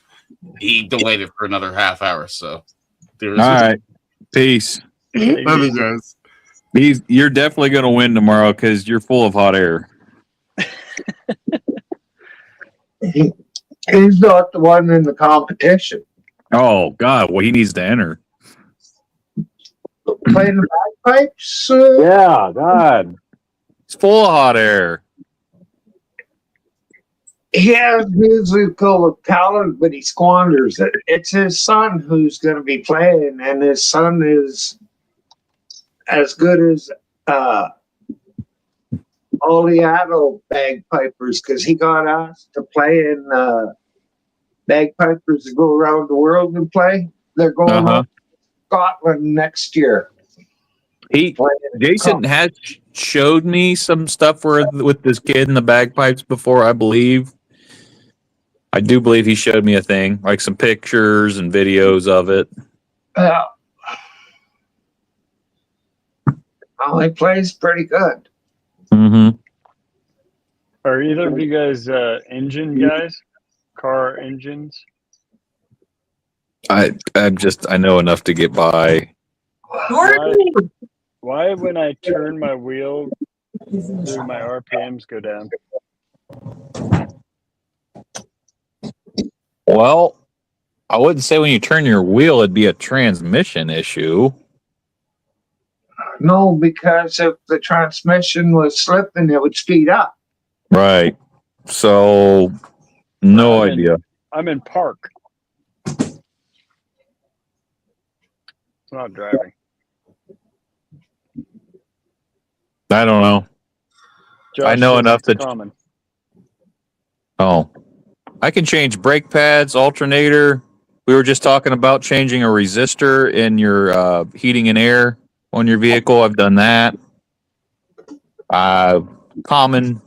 he delayed it for another half hour. So All right. Peace. Love you guys. You're definitely going to win tomorrow because you're full of hot air. He's not the one in the competition. Oh, God. Well, he needs to enter. Playing the bagpipes? Yeah, God. It's full of hot air. He has musical talent, but he squanders it. It's his son who's going to be playing, and his son is as good as all the adult bagpipers because he got asked to play in bagpipers that go around the world and play. They're going Uh-huh. to Scotland next year. Jason has showed me some stuff with this kid in the bagpipes before, I believe. I do believe he showed me a thing, like some pictures and videos of it. Well, he plays pretty good. Mm-hmm. Are either of you guys engine guys? Car engines? I know enough to get by. Why when I turn my wheel, do my RPMs go down? Well, I wouldn't say when you turn your wheel it'd be a transmission issue. No, because if the transmission was slipping, it would speed up. Right. So, no idea. I'm in park. It's not driving. I don't know. Josh I know says enough it's to. common. Oh, I can change brake pads, alternator. We were just talking about changing a resistor in your heating and air on your vehicle. I've done that. Common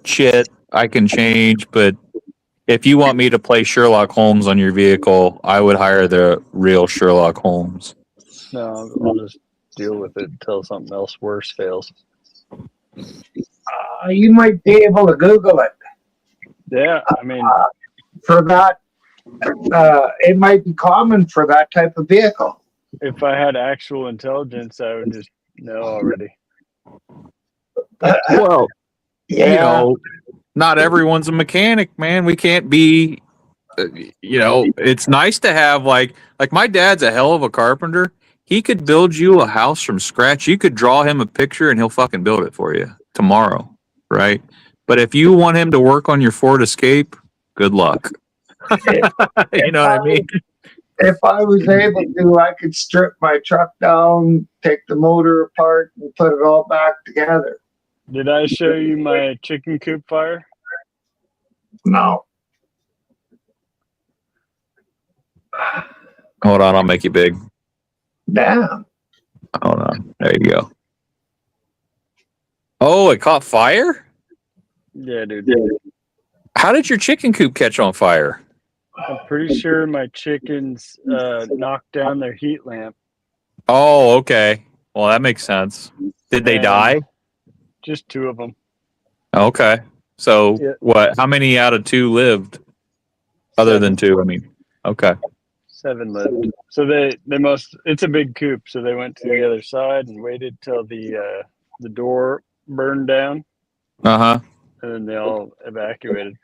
shit I can change, but if you want me to play Sherlock Holmes on your vehicle, I would hire the real Sherlock Holmes. No, I'll just deal with it until something else worse fails. You might be able to Google it. Yeah, I mean, For that, it might be common for that type of vehicle. if I had actual intelligence, I would just know already. Well, Yeah. you know, not everyone's a mechanic, man. We can't be, it's nice to have like my dad's a hell of a carpenter. He could build you a house from scratch. You could draw him a picture and he'll fucking build it for you tomorrow, right? But if you want him to work on your Ford Escape, good luck. You know what I mean? If I was able to, I could strip my truck down, take the motor apart, and put it all back together. Did I show you my chicken coop fire? No. Hold on, I'll make you big. Damn. Hold on. There you go. Oh, it caught fire? Yeah, dude. How did your chicken coop catch on fire? I'm pretty sure my chickens knocked down their heat lamp Oh, okay. Well, that makes sense. Did they And die? Just 2 of them. Okay. So Yeah. what? How many out of 2 lived? Other than 2, I mean. Okay. 7 lived. So they must. It's a big coop, so they went to the other side and waited till the door burned down, Uh huh. and then they all evacuated.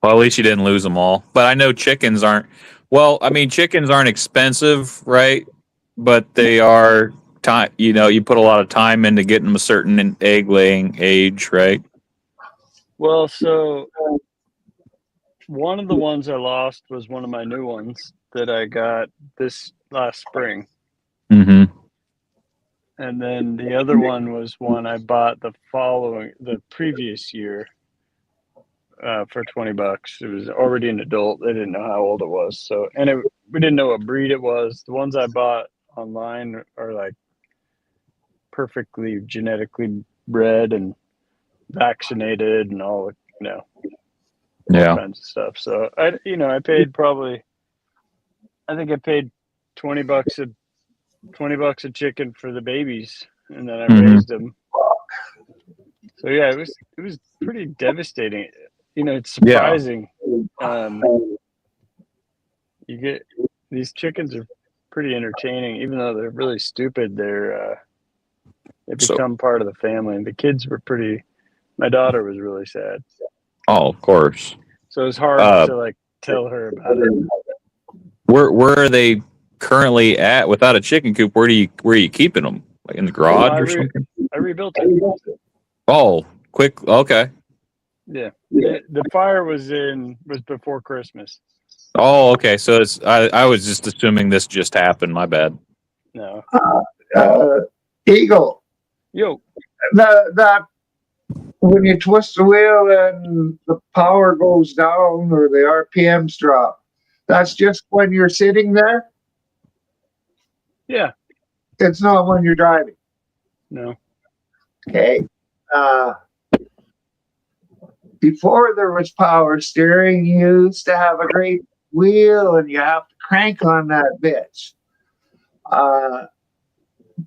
Well, at least you didn't lose them all. But I know chickens aren't. Well, I mean, chickens aren't expensive, right? But they are time. You know, you put a lot of time into getting them a certain egg laying age, right? Well, so one of the ones I lost was one of my new ones that I got this last spring. Mm-hmm. And then the other one was one I bought the previous year for $20. It was already an adult. They didn't know how old it was. So, we didn't know what breed it was. The ones I bought online are like perfectly genetically bred and vaccinated and all, all Yeah. kinds of stuff. So I paid I think I paid $20 a chicken for the babies, and then I Mhm. raised them. So yeah, it was pretty devastating. It's surprising. You get these chickens are pretty entertaining, even though they're really stupid. They So, become part of the family. And the kids were pretty. My daughter was really sad, oh, of course. so it was hard to like tell her about it. Where are they currently at without a chicken coop? Where are you keeping them? Like in the garage or something? I rebuilt it. Oh, quick. Okay. Yeah, the fire was before Christmas. Oh, okay. So I was just assuming this just happened. My bad. No. Eagle, Yo. that when you twist the wheel and the power goes down or the RPMs drop, that's just when you're sitting there. Yeah. It's not when you're driving. No. Okay. Before there was power steering, you used to have a great wheel and you have to crank on that bitch.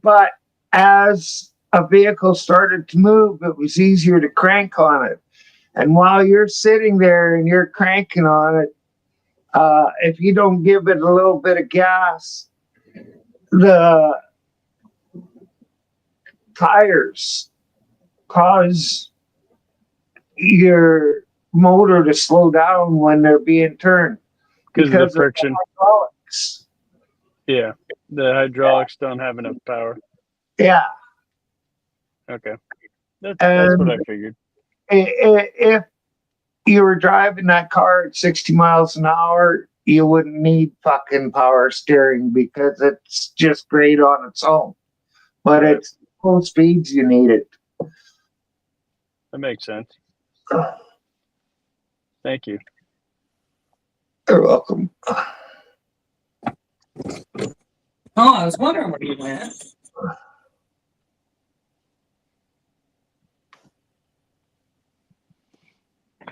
But as a vehicle started to move, it was easier to crank on it. And while you're sitting there and you're cranking on it, if you don't give it a little bit of gas, the tires cause your motor to slow down when they're being turned Because of the friction. of the hydraulics. Yeah. The hydraulics don't have enough power. Yeah. Okay. That's what I figured. If you were driving that car at 60 miles an hour, you wouldn't need fucking power steering because it's just great on its own. But Right. it's full speeds you need it. That makes sense. Thank you. You're welcome. Oh, I was wondering where you went.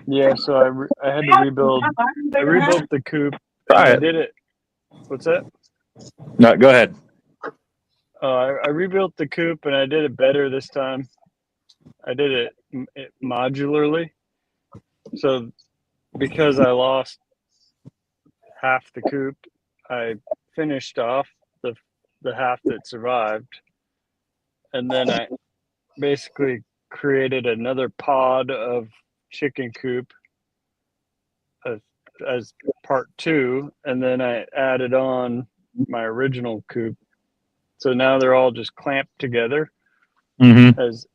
Yeah, so I had to rebuild. I rebuilt the coop. Try I it. did it. What's that? No, go ahead. I rebuilt the coop and I did it better this time. I did it modularly. So because I lost half the coop, I finished off the half that survived, and then I basically created another pod of chicken coop as part 2, and then I added on my original coop. So now they're all just clamped together Mm-hmm. as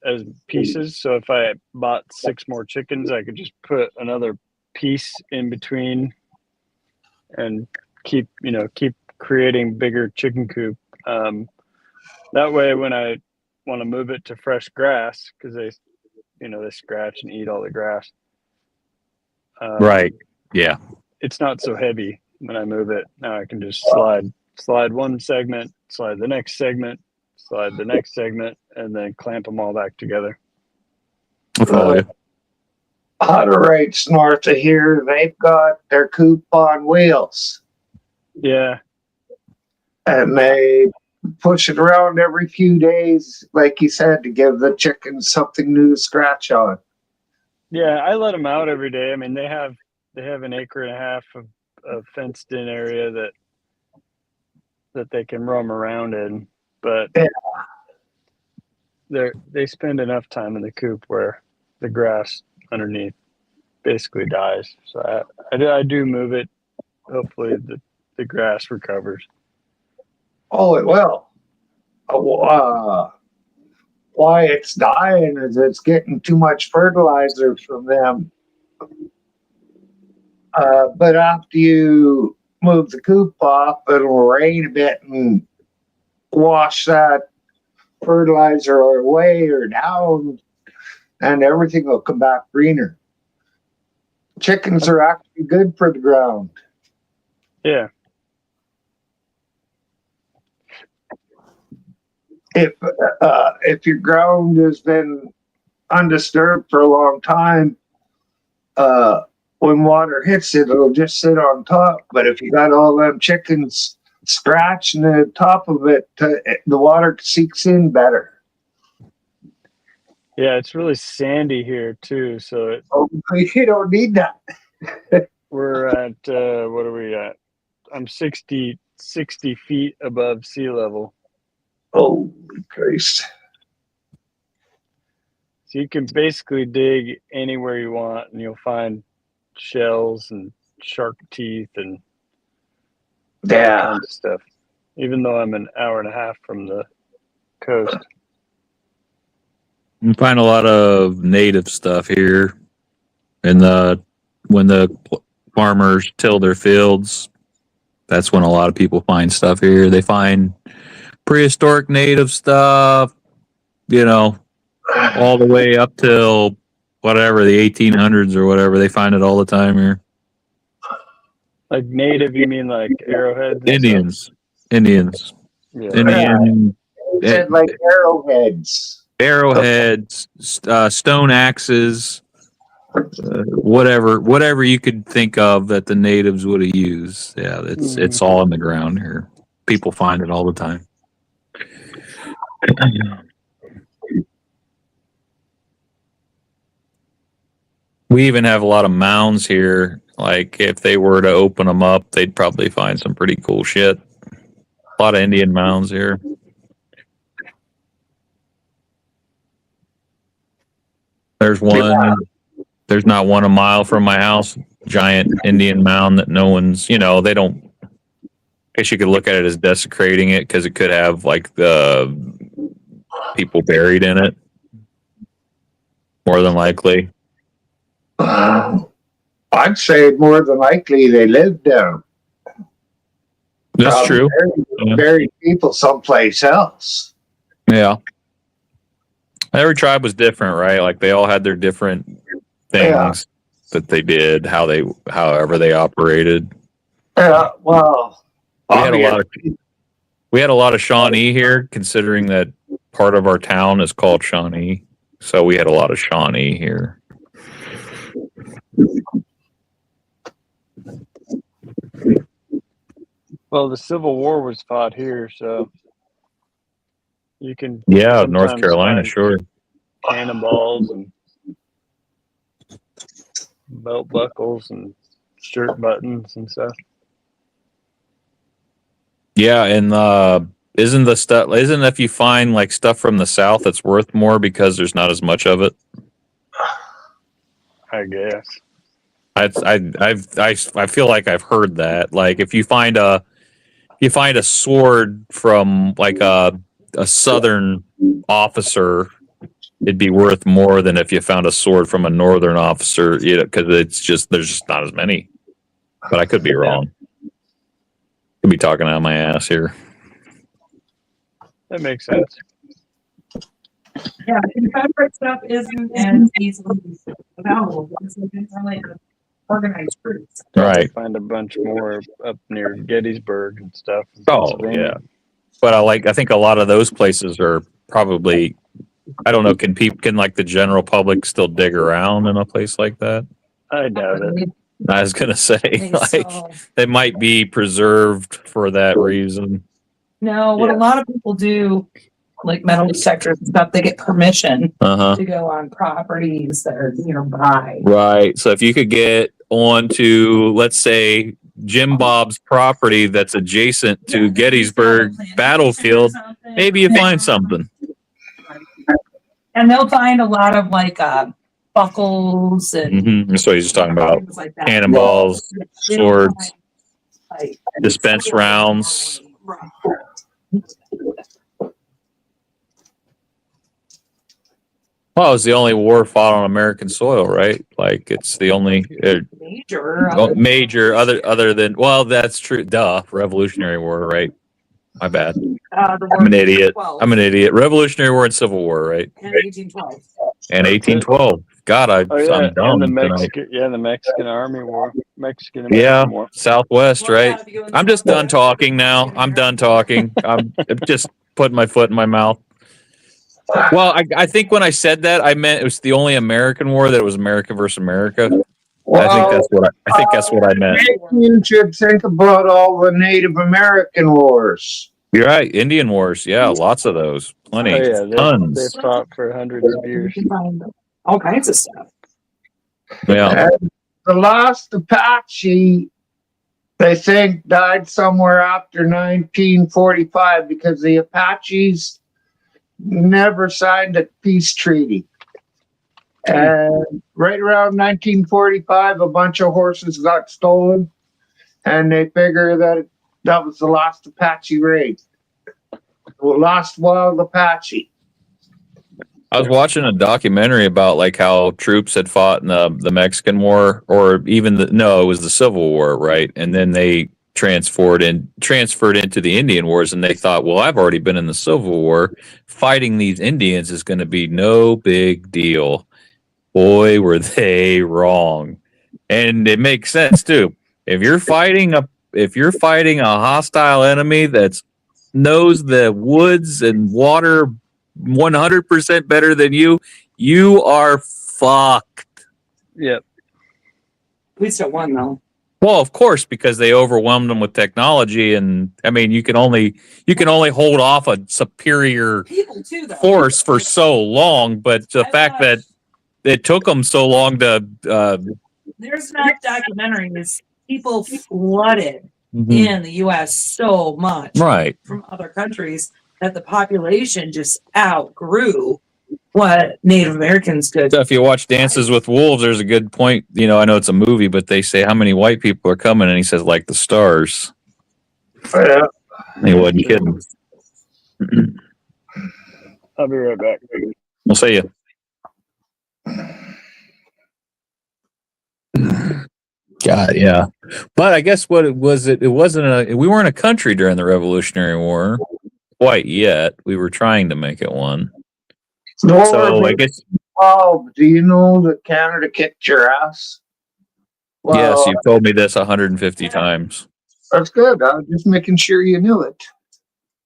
pieces. So if I bought 6 more chickens, I could just put another piece in between and keep creating bigger chicken coop. That way, when I want to move it to fresh grass, because they scratch and eat all the grass. Right. Yeah. It's not so heavy when I move it. Now I can just slide one segment, slide the next segment, slide the next segment, and then clamp them all back together. I follow you. Auto rates north of here, they've got their coop on wheels. Yeah. and they push it around every few days, like you said, to give the chickens something new to scratch on. Yeah, I let them out every day. I mean, they have an acre and a half of fenced in area that they can roam around in, but they spend enough time in the coop where the grass underneath basically dies. So I do move it. Hopefully the grass recovers. Oh, it will. Why it's dying is it's getting too much fertilizer from them. But after you move the coop off, it'll rain a bit and wash that fertilizer away or down, and everything will come back greener. Chickens are actually good for the ground. Yeah. If your ground has been undisturbed for a long time, when water hits it, it'll just sit on top. But if you got all them chickens scratching the top of it, the water seeps in better. Yeah, it's really sandy here too. So You don't need that. we're at what are we at? I'm 60 feet above sea level. Oh, Christ. So you can basically dig anywhere you want and you'll find shells and shark teeth and all kinds of stuff. Even though I'm an hour and a half from the coast. You find a lot of native stuff here. And when the farmers till their fields, that's when a lot of people find stuff here. They find prehistoric native stuff, all the way up till whatever, the 1800s or whatever. They find it all the time here. Like native, you mean like arrowheads? Indians. Yeah. Indian. It said like Arrowheads, stone axes, whatever you could think of that the natives would have used. Yeah, it's all in the ground here. People find it all the time. We even have a lot of mounds here. Like if they were to open them up, they'd probably find some pretty cool shit. A lot of Indian mounds here. There's one. There's not one a mile from my house. Giant Indian mound that no one's. They don't. I guess you could look at it as desecrating it because it could have like the people buried in it. More than likely. I'd say more than likely they lived there. That's true. Buried people someplace else. Yeah. Every tribe was different, right? Like they all had their different things that they did, however they operated. Yeah, well, we had a lot of Shawnee here, considering that part of our town is called Shawnee. So we had a lot of Shawnee here. Well, the Civil War was fought here, so you can. Yeah, North Carolina, sure. Cannonballs and belt buckles and shirt buttons and stuff. Yeah, and isn't if you find like stuff from the South that's worth more because there's not as much of it? I guess. I feel like I've heard that. Like if you find a sword from like a Southern officer, it'd be worth more than if you found a sword from a Northern officer, because there's just not as many. But I could be wrong. Could be talking out of my ass here. That makes sense. Yeah, Confederate stuff isn't as easily available because it's only organized groups. Right. Find a bunch more up near Gettysburg and stuff. Oh yeah, but I think a lot of those places are probably, I don't know, can like the general public still dig around in a place like that? I doubt it. I was gonna say, like, they might be preserved for that reason. No, what a Yeah. lot of people do, like metal detectors and stuff, they get permission Uh-huh. to go on properties that are nearby. Right. So if you could get onto, let's say, Jim Bob's property that's adjacent to Gettysburg Battlefield, maybe you find something. And they'll find a lot of like buckles and Mm-hmm. That's what he's just talking about. things like that. Cannonballs, They don't swords, find, like, dispense rounds. Right. Well, it's the only war fought on American soil, right? Like it's the only Major. other than, well, that's true. Duh, Revolutionary War, right? My bad. The I'm an idiot. 12 I'm an idiot. Revolutionary War and Civil War, right? and 1812. And 1812. God, Oh yeah, I'm dumb and the tonight. Mexican Army War, Mexican Yeah, American War. Southwest, Well, yeah, right? if you go in I'm just done Southwest, talking now. I'm done talking. I'm just putting my foot in my mouth. Well, I think when I said that, I meant it was the only American war that was America versus America. I think that's what I meant. You should think about all the Native American wars. You're right. Indian wars, yeah, lots of those, plenty, Oh yeah, they tons. fought for hundreds of You years. can find all kinds of stuff. Yeah, And the last Apache, they think, died somewhere after 1945 because the Apaches never signed a peace treaty. And right around 1945, a bunch of horses got stolen, and they figure that was the last Apache raid. The last wild Apache. I was watching a documentary about like how troops had fought in the Mexican War, or even it was the Civil War, right? And then they transferred into the Indian Wars, and they thought, well, I've already been in the Civil War. Fighting these Indians is going to be no big deal. Boy, were they wrong. And it makes sense too. If you're fighting a hostile enemy that knows the woods and water 100% better than you are fucked. Yep. We still won though. Well, of course, because they overwhelmed them with technology, and I mean, you can only hold off a superior People too, though. force for so long. But the fact that it took them so long to There's enough documentaries. People flooded in the U.S. so much right from other countries that the population just outgrew what Native Americans could. So if you watch Dances with Wolves, there's a good point. You know, I know it's a movie, but they say how many white people are coming, and he says like the stars. Yeah. He wasn't kidding. I'll be right back. We'll see you. God, yeah. But I guess what it was, we weren't a country during the Revolutionary War quite yet. We were trying to make it one. So I guess Oh, do you know that Canada kicked your ass? Well, yes, you've told me this 150 times. That's good. I was just making sure you knew it.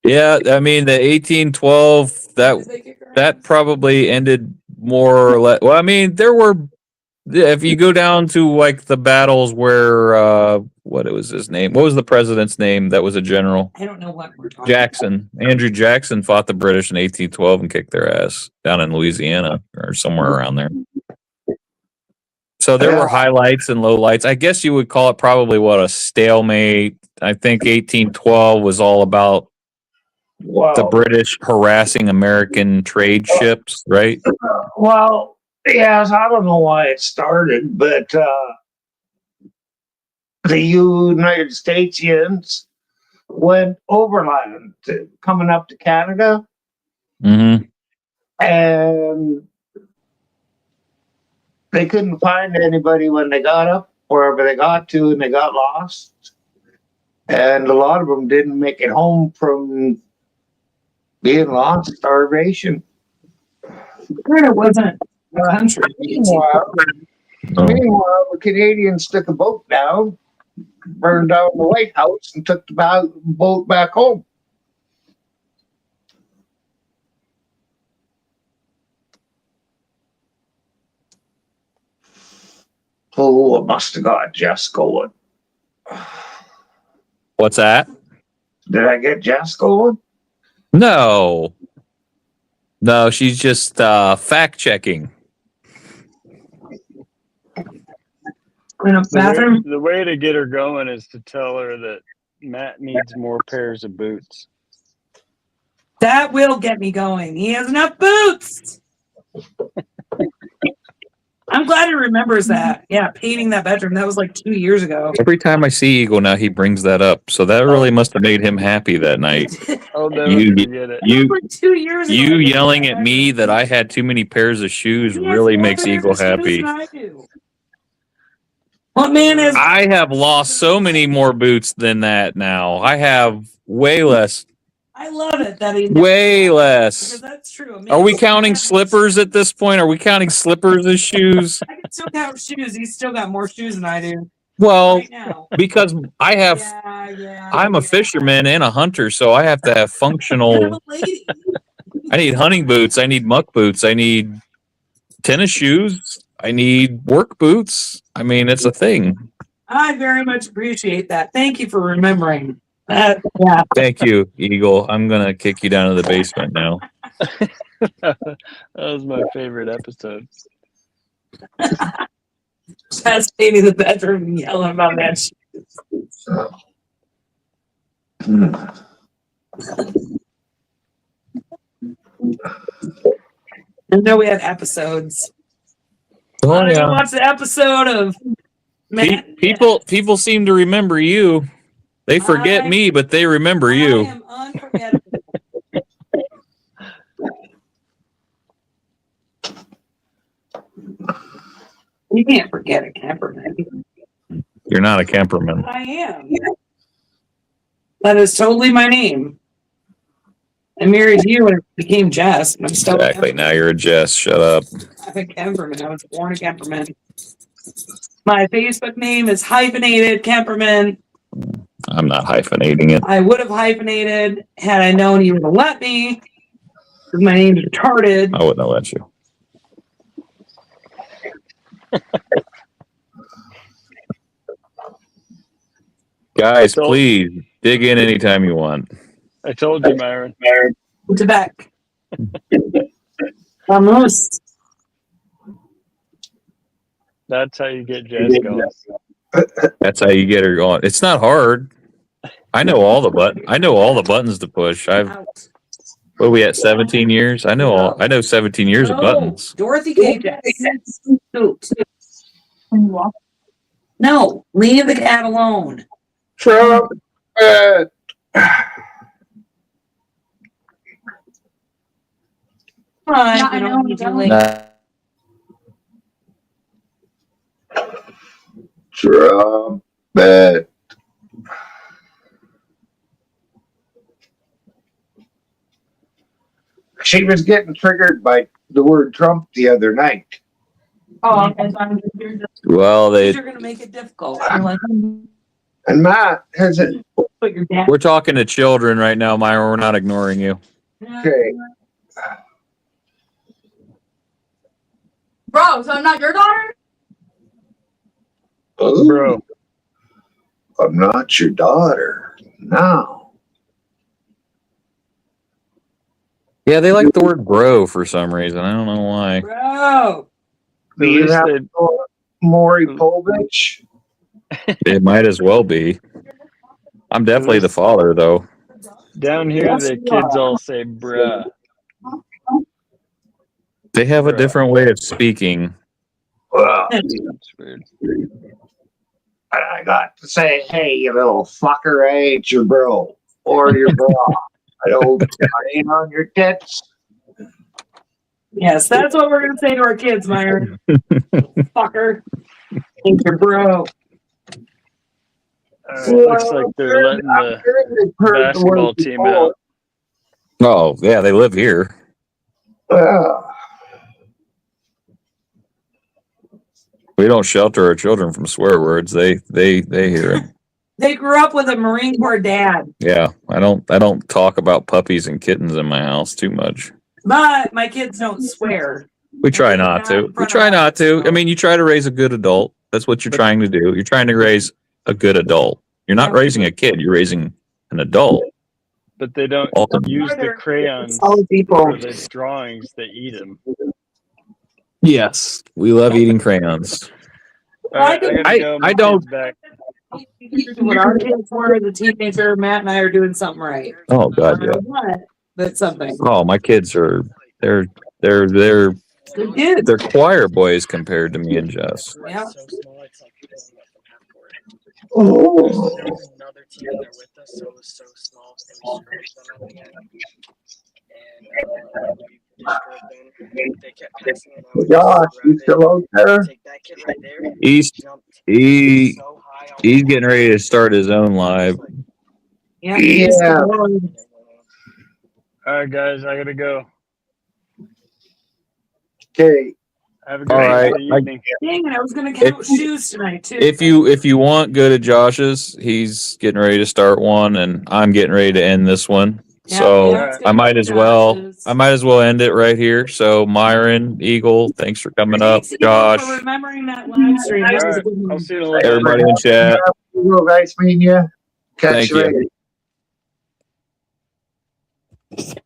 Yeah, I mean the 1812 that probably ended more or less. Well, I mean there were, if you go down to like the battles where what was his name? What was the president's name? That was a general. I don't know what we're talking Jackson. Andrew Jackson fought the British in 1812 and kicked their ass down in Louisiana or somewhere around there. So there were highlights and lowlights. I guess you would call it probably a stalemate. I think 1812 was all about the British harassing American trade ships, right? Well, yes, I don't know why it started, but the United Statesians went overland coming up to Canada, Mm-hmm. and they couldn't find anybody when they got up wherever they got to, and they got lost. And a lot of them didn't make it home from being lost, starvation. It wasn't a country. Meanwhile, the Canadians took a boat down, burned down the White House, and took the boat back home. Oh, I must have got Jess going. What's that? Did I get Jess going? No. No, she's just fact checking. In a bathroom. The way to get her going is to tell her that Matt needs more pairs of boots. That will get me going. He has enough boots. I'm glad he remembers that. Yeah, painting that bedroom. That was like 2 years ago. Every time I see Eagle now, he brings that up. So that really must have made him happy that night. I'll never You- forget it. You Like 2 years ago. you yelling at me that I had too many pairs of shoes He has really more makes pairs Eagle of shoes happy. than I do. What man is? I have lost so many more boots than that now. I have way less. I love it that he. Way Because less. that's true. A man Are we is- counting slippers at this point? Are we counting slippers as shoes? I can still count shoes. He's still got more shoes than I do Well, right now. because I have, Yeah. I'm a fisherman and a hunter, so I have to have I'm functional. a lady. I need hunting boots. I need muck boots. I need tennis shoes. I need work boots. I mean, it's a thing. I very much appreciate that. Thank you for remembering that. Yeah. Thank you, Eagle. I'm gonna kick you down to the basement now. That was my favorite episode. Just painting the bedroom and yelling about that shit. I know we had episodes. Oh I yeah. watched the episode of People seem to remember you. They forget I- me, but they remember I you. am unforgettable. You can't forget a camperman. You're not a camperman. I am. That is totally my name. I married you and it became Jess. And I'm still Exactly. Now you're a Jess. Shut up. I'm a Kemperman. I was born a Kemperman. My Facebook name is hyphenated Kemperman. I'm not hyphenating it. I would have hyphenated had I known you would let me. 'Cause my name's retarded. I wouldn't have let you. Guys, So- please dig in anytime you want. I told you, Myron. Quebec. Vamos. That's how you get Jess going. That's how you get her going. It's not hard. I know all the buttons to push. Out. What are we at 17 years? I know 17 years of No, buttons. Dorothy K. Jess. No, leave the cat alone. Trump. Come on, Yeah, we I don't know, need your don't. link. Trumpet. She was getting triggered by the word Trump the other night. Oh, okay, so I'm you're just Well, You're gonna make it difficult. You're like, And Matt hasn't. put your dad. we're talking to children right now, Myra. We're not ignoring you. Okay. bro, so I'm not your daughter? Bro, I'm not your daughter. No. Yeah, they like the word bro for some reason. I don't know why. Bro. at Do you least have they, Maury Povich? It might as well be. I'm definitely the father, though. down here, the kids all say bruh. They have a different way of speaking. Well, That's weird. I got to say, hey, you little fucker, I ain't your bro or your bra. I ain't on your tits. Yes, that's what we're gonna say to our kids, Myron. Fucker. Think you're bro. Looks like they're letting the basketball team out. Oh, yeah, they live here. We don't shelter our children from swear words. They hear it. They grew up with a Marine Corps dad, Yeah, I don't talk about puppies and kittens in my house too much. but my kids don't swear. We try not to. We try not to. I mean, you try to raise a good adult. That's what you're trying to do. You're trying to raise a good adult. You're not raising a kid. You're raising an adult. but they don't Ultimate. use the crayons Solid people. for the drawings. They eat them. Yes, we love eating crayons. All right, I gotta go. My I don't- kid's back. When our kids were as a teenager, Matt and I are doing something right. Oh God, I yeah. don't know what, but something. Oh, my kids are they're Good kids. they're choir boys compared to me and Jess. Yeah. So small, it's like people in like the half court. There was another team there with us, so it was so small, and we scrimmaged them at the end. And we destroyed them. They kept passing it. I would Josh, just you grab still out there? it, take that kid right there. He's Jumped he so high on he's the getting wall. ready to start his own live. Yeah. Yeah. All right, guys, I gotta go. Okay. Have a good All right. evening. Dang it, I was gonna count shoes tonight too. If you want, go to Josh's. He's getting ready to start one, and I'm getting ready to end this one. Yeah, So yeah, it's I good might for as well Josh's. end it right here. So Myron, Eagle, thanks for coming up. Thanks, Eagle, Josh, for remembering that live stream. That All was a right, good one. I'll see you in a little bit. everybody in chat. Nice meeting you. Catch Thank you you. later.